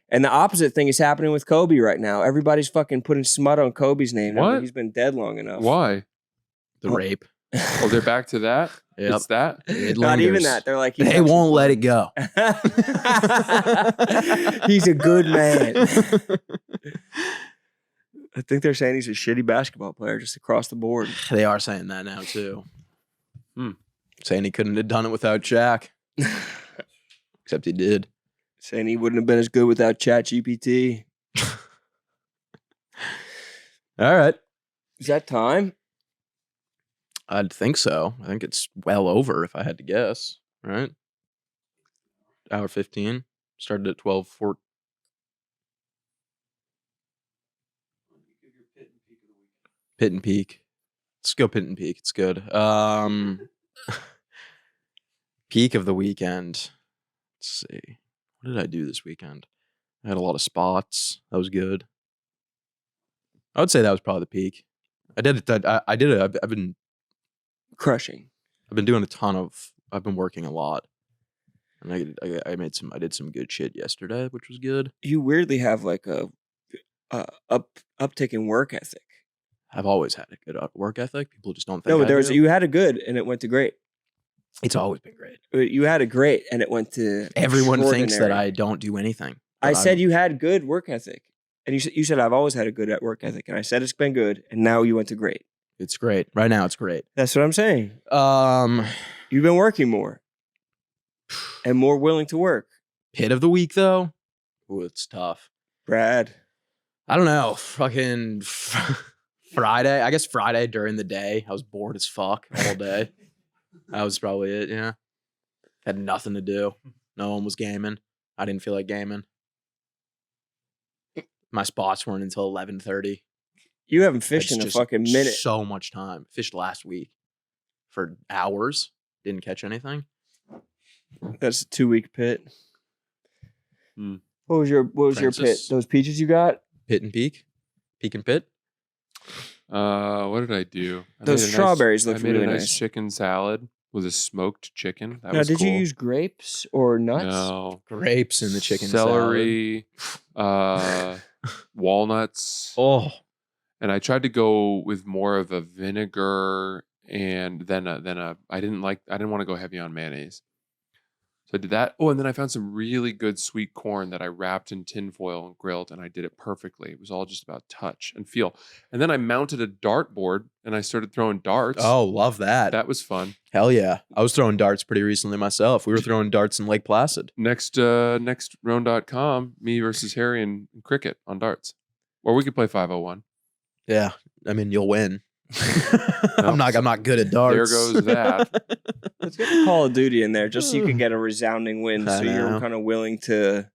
And the opposite thing is happening with Kobe right now. Everybody's fucking putting smut on Kobe's name. What? He's been dead long enough. Why? The rape. Oh, they're back to that? Yep. It's that? Not even that. They're like, they won't let it go. He's a good man. I think they're saying he's a shitty basketball player just across the board. They are saying that now too. Saying he couldn't have done it without Shaq. Except he did. Saying he wouldn't have been as good without ChatGPT. All right. Is that time? I'd think so. I think it's well over if I had to guess. Right? Hour 15. Started at 12:04. Pit and Peak. Let's go Pit and Peak. It's good. Peak of the weekend. Let's see. What did I do this weekend? I had a lot of spots. That was good. I would say that was probably the peak. I did it. I did it. I've been Crushing. I've been doing a ton of. I've been working a lot, and I did some good shit yesterday, which was good. You weirdly have like a uptick in work ethic. I've always had a good work ethic. People just don't think. No, but do. you had a good and it went to great. It's always been great. You had a great and it went to Everyone thinks that I don't do anything. I said you had good work ethic. And you said I've always had a good work ethic. And I said it's been good. And now you went to great. It's great. Right now it's great. That's what I'm saying. You've been working more. And more willing to work. Hit of the week though? Ooh, it's tough. Brad. I don't know. Fucking Friday. I guess Friday during the day. I was bored as fuck all day. That was probably it, yeah. Had nothing to do. No one was gaming. I didn't feel like gaming. My spots weren't until 11:30. You haven't fished in a fucking minute. So much time. Fished last week for hours. Didn't catch anything. That's a 2-week pit. Mm. What was your pit? Those peaches you got? Pit and peak? Peak and pit? What did I do? Those strawberries look really nice. I made a nice chicken salad with a smoked chicken. That now, was did cool. you use grapes or nuts? No. Grapes in the chicken celery, salad. Walnuts. Oh. And I tried to go with more of a vinegar and then I didn't want to go heavy on mayonnaise. So I did that. Oh, and then I found some really good sweet corn that I wrapped in tinfoil and grilled, and I did it perfectly. It was all just about touch and feel. And then I mounted a dartboard and I started throwing darts. Oh, love that. That was fun. Hell yeah. I was throwing darts pretty recently myself. We were throwing darts in Lake Placid. Next round.com, me versus Harry and Cricket on darts. Or we could play 501. Yeah. I mean, you'll win. I'm not good at darts. There goes that. Let's get the Call of Duty in there just so you can get a resounding win. So you're kind of willing to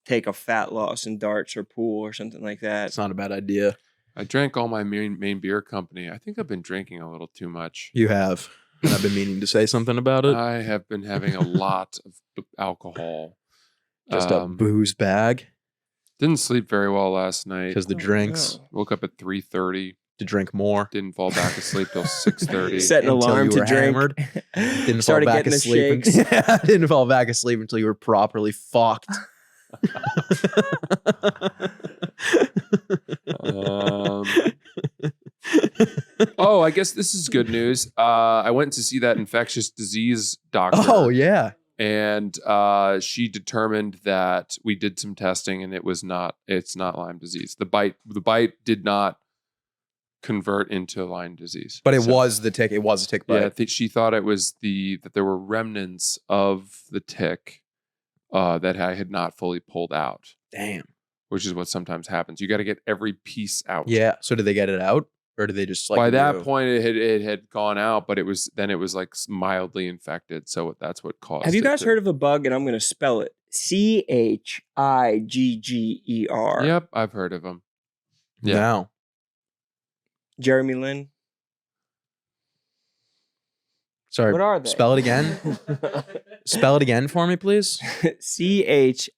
take a fat loss in darts or pool or something like that. It's not a bad idea. I drank all my main beer company. I think I've been drinking a little too much. You have. And I've been meaning to say something about it. I have been having a lot of alcohol. Just a booze bag. Didn't sleep very well last night. Because the drinks. No. Woke up at 3:30. To drink more. Didn't fall back asleep till 6:30. Set an alarm to drink. Didn't fall back asleep. Didn't fall back asleep until you were properly fucked. Oh, I guess this is good news. I went to see that infectious disease doctor. Oh, yeah. And she determined that we did some testing and it's not Lyme disease. The bite did not convert into Lyme disease. But it was the tick. It was a tick bite. Yeah, she thought it was that there were remnants of the tick that I had not fully pulled out. Damn. Which is what sometimes happens. You got to get every piece out. Yeah. So did they get it out? Or did they just like... By that point, it had gone out, but it was like mildly infected. So that's what caused it. Have you guys heard of a bug? And I'm going to spell it. CHIGGER. Yep, I've heard of them. Yeah. No. Jeremy Lin. Sorry. What are they? Spell it again. Spell it again for me, please. CHIGGER.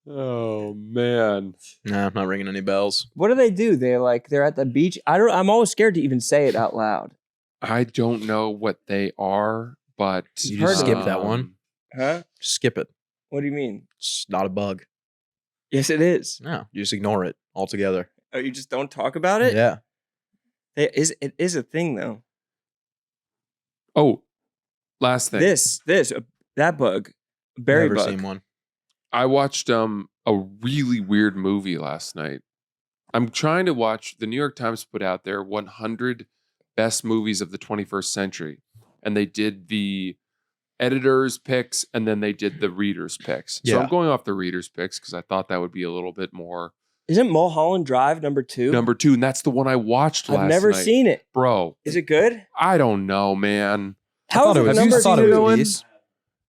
Oh man. No, I'm not ringing any bells. What do they do? They're at the beach. I'm always scared to even say it out loud. I don't know what they are, but you just skip that one. Huh? Skip it. What do you mean? It's not a bug. Yes, it is. No, you just ignore it altogether. Oh, you just don't talk about it? Yeah. It is a thing though. Oh, last thing. That bug. Berry Never bug. seen one. I watched a really weird movie last night. I'm trying to watch, the New York Times put out their 100 best movies of the 21st century. And they did the editors' picks and then they did the readers' picks. So I'm going off the readers' picks because I thought that would be a little bit more. Isn't Mulholland Drive number 2? Number 2, and that's the one I watched last night. I've never seen it. Bro. Is it good? I don't know, man. How is it number 2?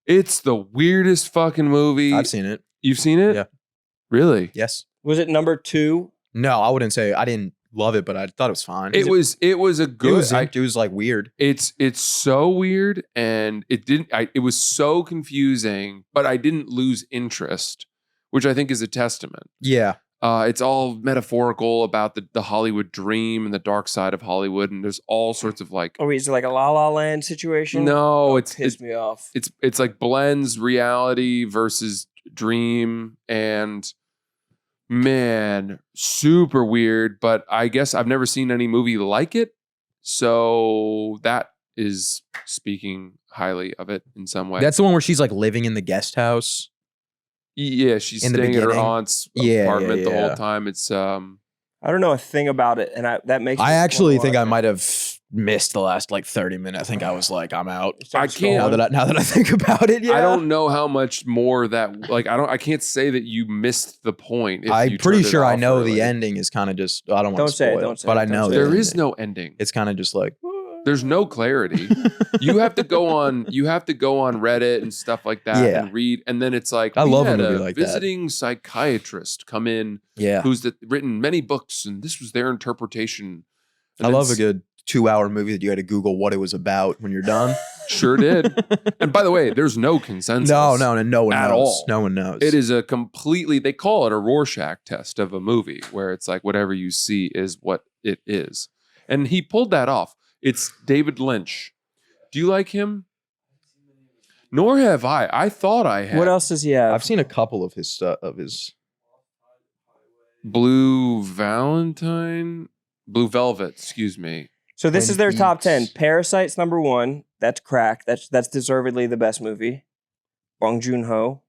It's the weirdest fucking movie. I've seen it. You've seen it? Yeah. Really? Yes. Was it number 2? No, I wouldn't say. I didn't love it, but I thought it was fine. It was a good. It was like weird. It's so weird, and it was so confusing, but I didn't lose interest, which I think is a testament. Yeah. It's all metaphorical about the Hollywood dream and the dark side of Hollywood, and there's all sorts of like. Oh, is it like a La La Land situation? No, it pissed me off. It's like blends reality versus dream, and man, super weird. But I guess I've never seen any movie like it, so that is speaking highly of it in some way. That's the one where she's like living in the guest house. Yeah, she's in staying at her aunt's apartment the whole time. It's I don't know a thing about it, and that makes. I actually think I might have missed the last like 30 minutes. I think I was like, I'm out. I can't. Now that I think about it, yeah. I don't know how much more that like I can't say that you missed the point. I'm pretty sure I know the ending is kind of just. I don't want to spoil it, but I know there is no ending. It's kind of just like. There's no clarity. You have to go on Reddit and stuff like that and read, and then it's like I love a movie like that. Visiting psychiatrist come in, who's written many books, and this was their interpretation. And I love a good 2-hour movie that you had to Google what it was about when you're done. Sure did. And by the way, there's no consensus. No one at knows. All. No one knows. It is a completely. They call it a Rorschach test of a movie, where it's like whatever you see is what it is, and he pulled that off. It's David Lynch. Do you like him? Nor have I. I thought I had. What else does he have? I've seen a couple of his stuff. Blue Velvet, excuse me. So this is their top 10. Parasite's number 1. That's crack. That's deservedly the best movie. Bong Joon-ho.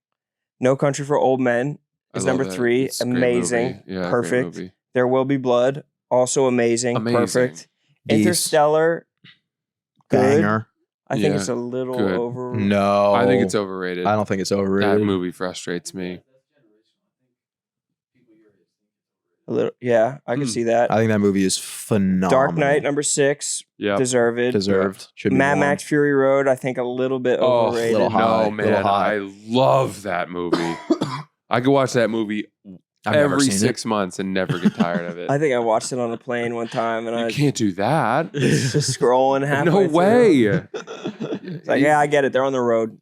No Country for Old Men is number 3. Amazing. Yeah, perfect. There Will Be Blood. Also amazing. Perfect. Interstellar. Good. Banger. I think it's a little over. No. I think it's overrated. I don't think it's overrated. That movie frustrates me. A little, yeah, I can see that. I think that movie is phenomenal. Dark Knight, number 6. Yeah. Deserved. Mad Max Fury Road, I think a little bit overrated. Little high, no, man. I love that movie. I could watch that movie every 6 months and never get tired of it. I think I watched it on a plane one time, and I can't do that. Just scrolling halfway. No way. It's like, yeah, I get it. They're on the road.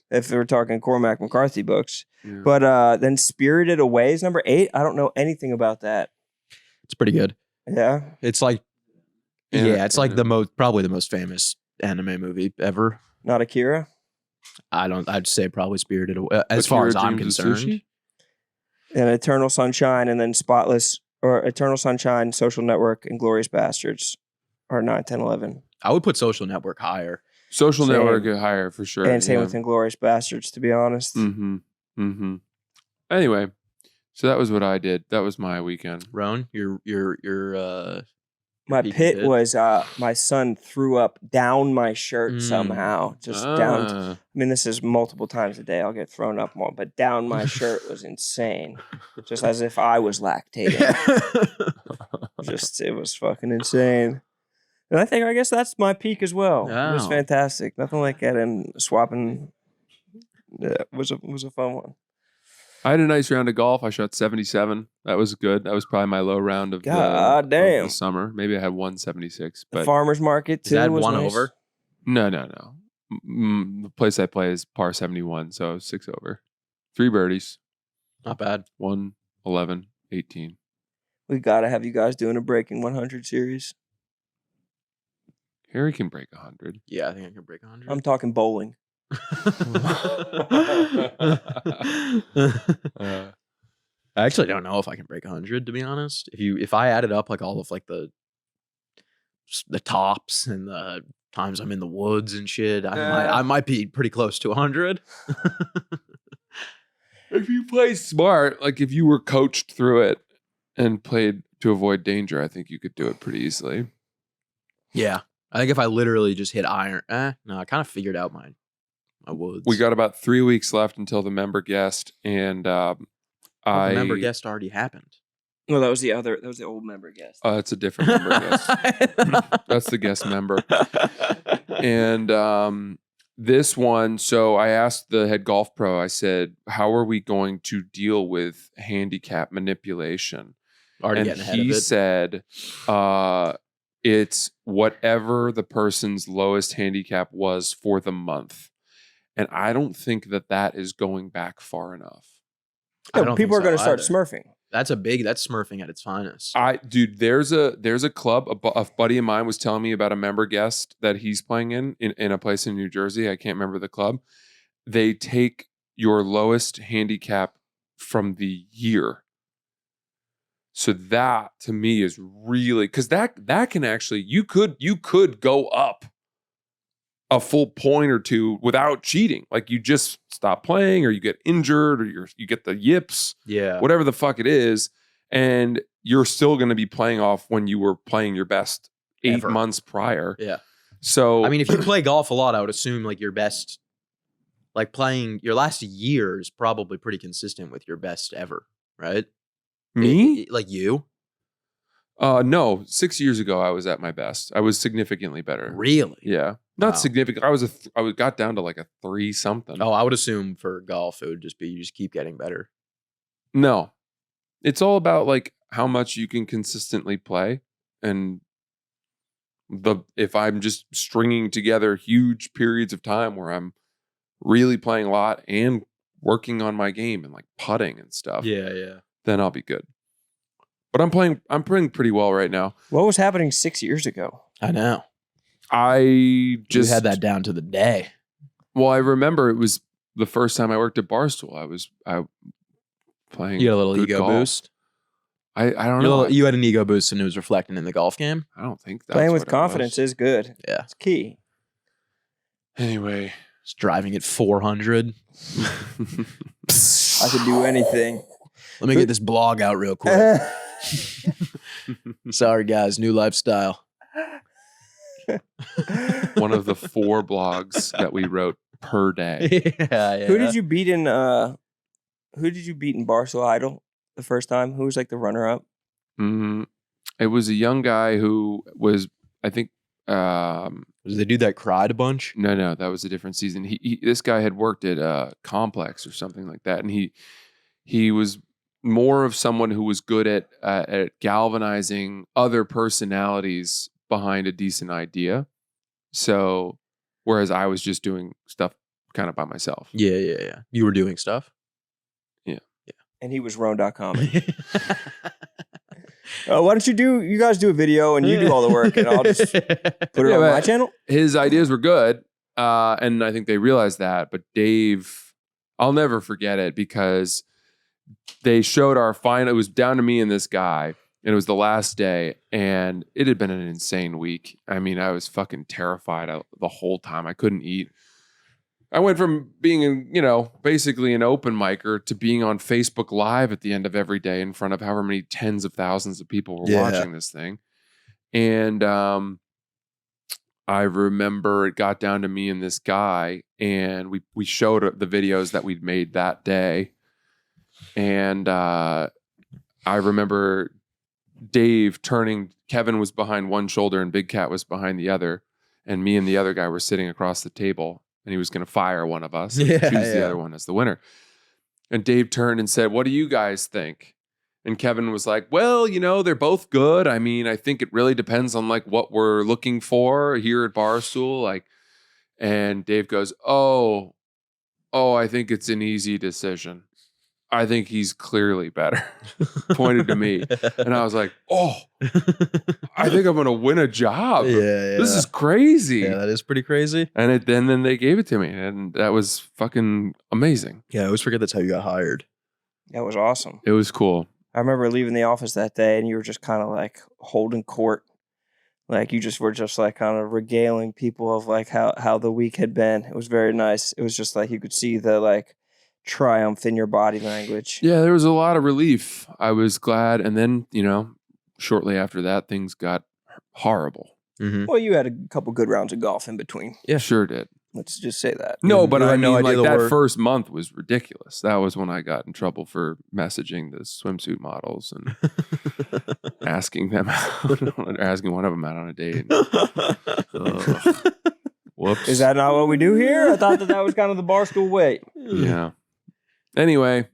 If we're talking Cormac McCarthy books, but then Spirited Away is number 8. I don't know anything about that. It's pretty good. Yeah, it's like, it's like probably the most famous anime movie ever. Not Akira. I'd say probably Spirited Away as far as I'm concerned. And Eternal Sunshine, and then Eternal Sunshine, Social Network, and Glorious Bastards are 9, 10, 11. I would put Social Network higher. Social Network higher for sure. And same with Inglourious Bastards, to be honest. Anyway, so that was what I did. That was my weekend. Roan, my pit was my son threw up down my shirt somehow. Just down. I mean, this is multiple times a day. I'll get thrown up more, but down my shirt was insane. Just as if I was lactating. It was fucking insane. And I guess that's my peak as well. It was fantastic. Nothing like that. And swapping was a fun one. I had a nice round of golf. I shot 77. That was good. That was probably my low round of the summer. Maybe I had 176. But the farmer's market too. Is that was one nice. over? No. The place I play is par 71, so 6 over. 3 birdies. Not bad. 1, 11, 18. We gotta have you guys doing a breaking 100 series. Harry can break 100. Yeah, I think I can break 100. I'm talking bowling. I actually don't know if I can break 100, to be honest. If I added up like all of like the tops and the times I'm in the woods and shit, I might be pretty close to 100. If you play smart, like if you were coached through it and played to avoid danger, I think you could do it pretty easily. Yeah. I think if I literally just hit iron, no, I kind of figured out my woods. We got about 3 weeks left until the member guest, and the member guest already happened. No, that was the old member guest. It's a different member guest. That's the guest member. And this one, so I asked the head golf pro, I said, how are we going to deal with handicap manipulation? Already and getting ahead of he it. said it's whatever the person's lowest handicap was for the month. And I don't think that is going back far enough. I don't people think are going to so start either. smurfing. That's smurfing at its finest. Dude, there's a club. A buddy of mine was telling me about a member guest that he's playing in a place in New Jersey. I can't remember the club. They take your lowest handicap from the year. So that to me is really, because that can actually, you could go up a full point or two without cheating. Like you just stop playing, or you get injured, or you get the yips, whatever the fuck it is, and you're still going to be playing off when you were playing your best 8 months prior. Yeah. So I mean, if you play golf a lot, I would assume like your best, like playing your last year is probably pretty consistent with your best ever, right? me, Like you? no, 6 years ago I was at my best. I was significantly better. Really? Yeah. Not Wow. significant. I got down to like a 3 something. Oh, I would assume for golf it would just be you just keep getting better. No. It's all about like how much you can consistently play, and if I'm just stringing together huge periods of time where I'm really playing a lot and working on my game and like putting and stuff, Yeah. then I'll be good. But I'm playing pretty well right now. What was happening 6 years ago? I know. I just You had that down to the day. Well, I remember it was the first time I worked at Barstool. I playing. You had a little good ego golf. boost. I don't know. You had an ego boost and it was reflecting in the golf game. I don't think that's Playing with what it confidence was. is good. Yeah. It's key. Anyway, Just driving at 400. I could do anything. Let me get this blog out real quick. Sorry, guys. New lifestyle. one of the 4 blogs that we wrote per day. yeah. Who did you beat in Barstool Idol the first time? Who was like the runner up? It was a young guy who was, I think, Was the dude that cried a bunch? no, that was a different season. This guy had worked at Complex or something like that, and he was more of someone who was good at galvanizing other personalities behind a decent idea. So, whereas I was just doing stuff kind of by myself. Yeah. You were doing stuff? Yeah. And he was Roan.com. Why don't you guys do a video and you do all the work and I'll just put it on my channel? His ideas were good. And I think they realized that. But Dave, I'll never forget it because they showed our final. It was down to me and this guy. And it was the last day. And it had been an insane week. I mean, I was fucking terrified the whole time. I couldn't eat. I went from being, basically an open micer to being on Facebook Live at the end of every day in front of however many tens of thousands of people were watching this thing. And I remember it got down to me and this guy, and we showed the videos that we'd made that day. And I remember Dave Kevin was behind one shoulder and Big Cat was behind the other. And me and the other guy were sitting across the table. And he was going to fire one of us and choose the other one as the winner. And Dave turned and said, "What do you guys think?" And Kevin was like, "Well, they're both good. I mean, I think it really depends on like what we're looking for here at Barstool." And Dave goes, "Oh, I think it's an easy decision. I think he's clearly better." Pointed to me. And I was like, "Oh, I think I'm going to win a job. Yeah. This is crazy." Yeah, that is pretty crazy. And then they gave it to me, and that was fucking amazing. Yeah, I always forget that's how you got hired. That was awesome. It was cool. I remember leaving the office that day and you were just kind of like holding court. Like you just were just like kind of regaling people of like how the week had been. It was very nice. It was just like you could see the like triumph in your body language. Yeah, there was a lot of relief. I was glad. And then, shortly after that, things got horrible. Mm-hmm. Well, you had a couple good rounds of golf in between. Yeah, sure did. Let's just say that. No, but You I had no mean, idea like the that word. first month was ridiculous. That was when I got in trouble for messaging the swimsuit models and asking them out, or asking one of them out on a date. Whoops. Is that not what we do here? I thought that was kind of the Barstool way. Yeah. Anyway,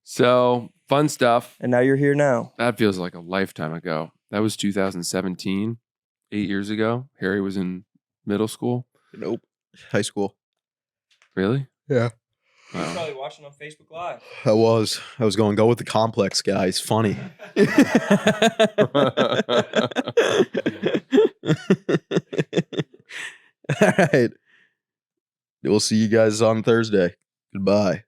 so Fun stuff. And now you're here now. That feels like a lifetime ago. That was 2017, 8 years ago. Harry was in middle school. Nope. High school. Really? Yeah. You're probably watching on Facebook Live. I was going, go with the complex guys. Funny. All right. We'll see you guys on Thursday. Goodbye.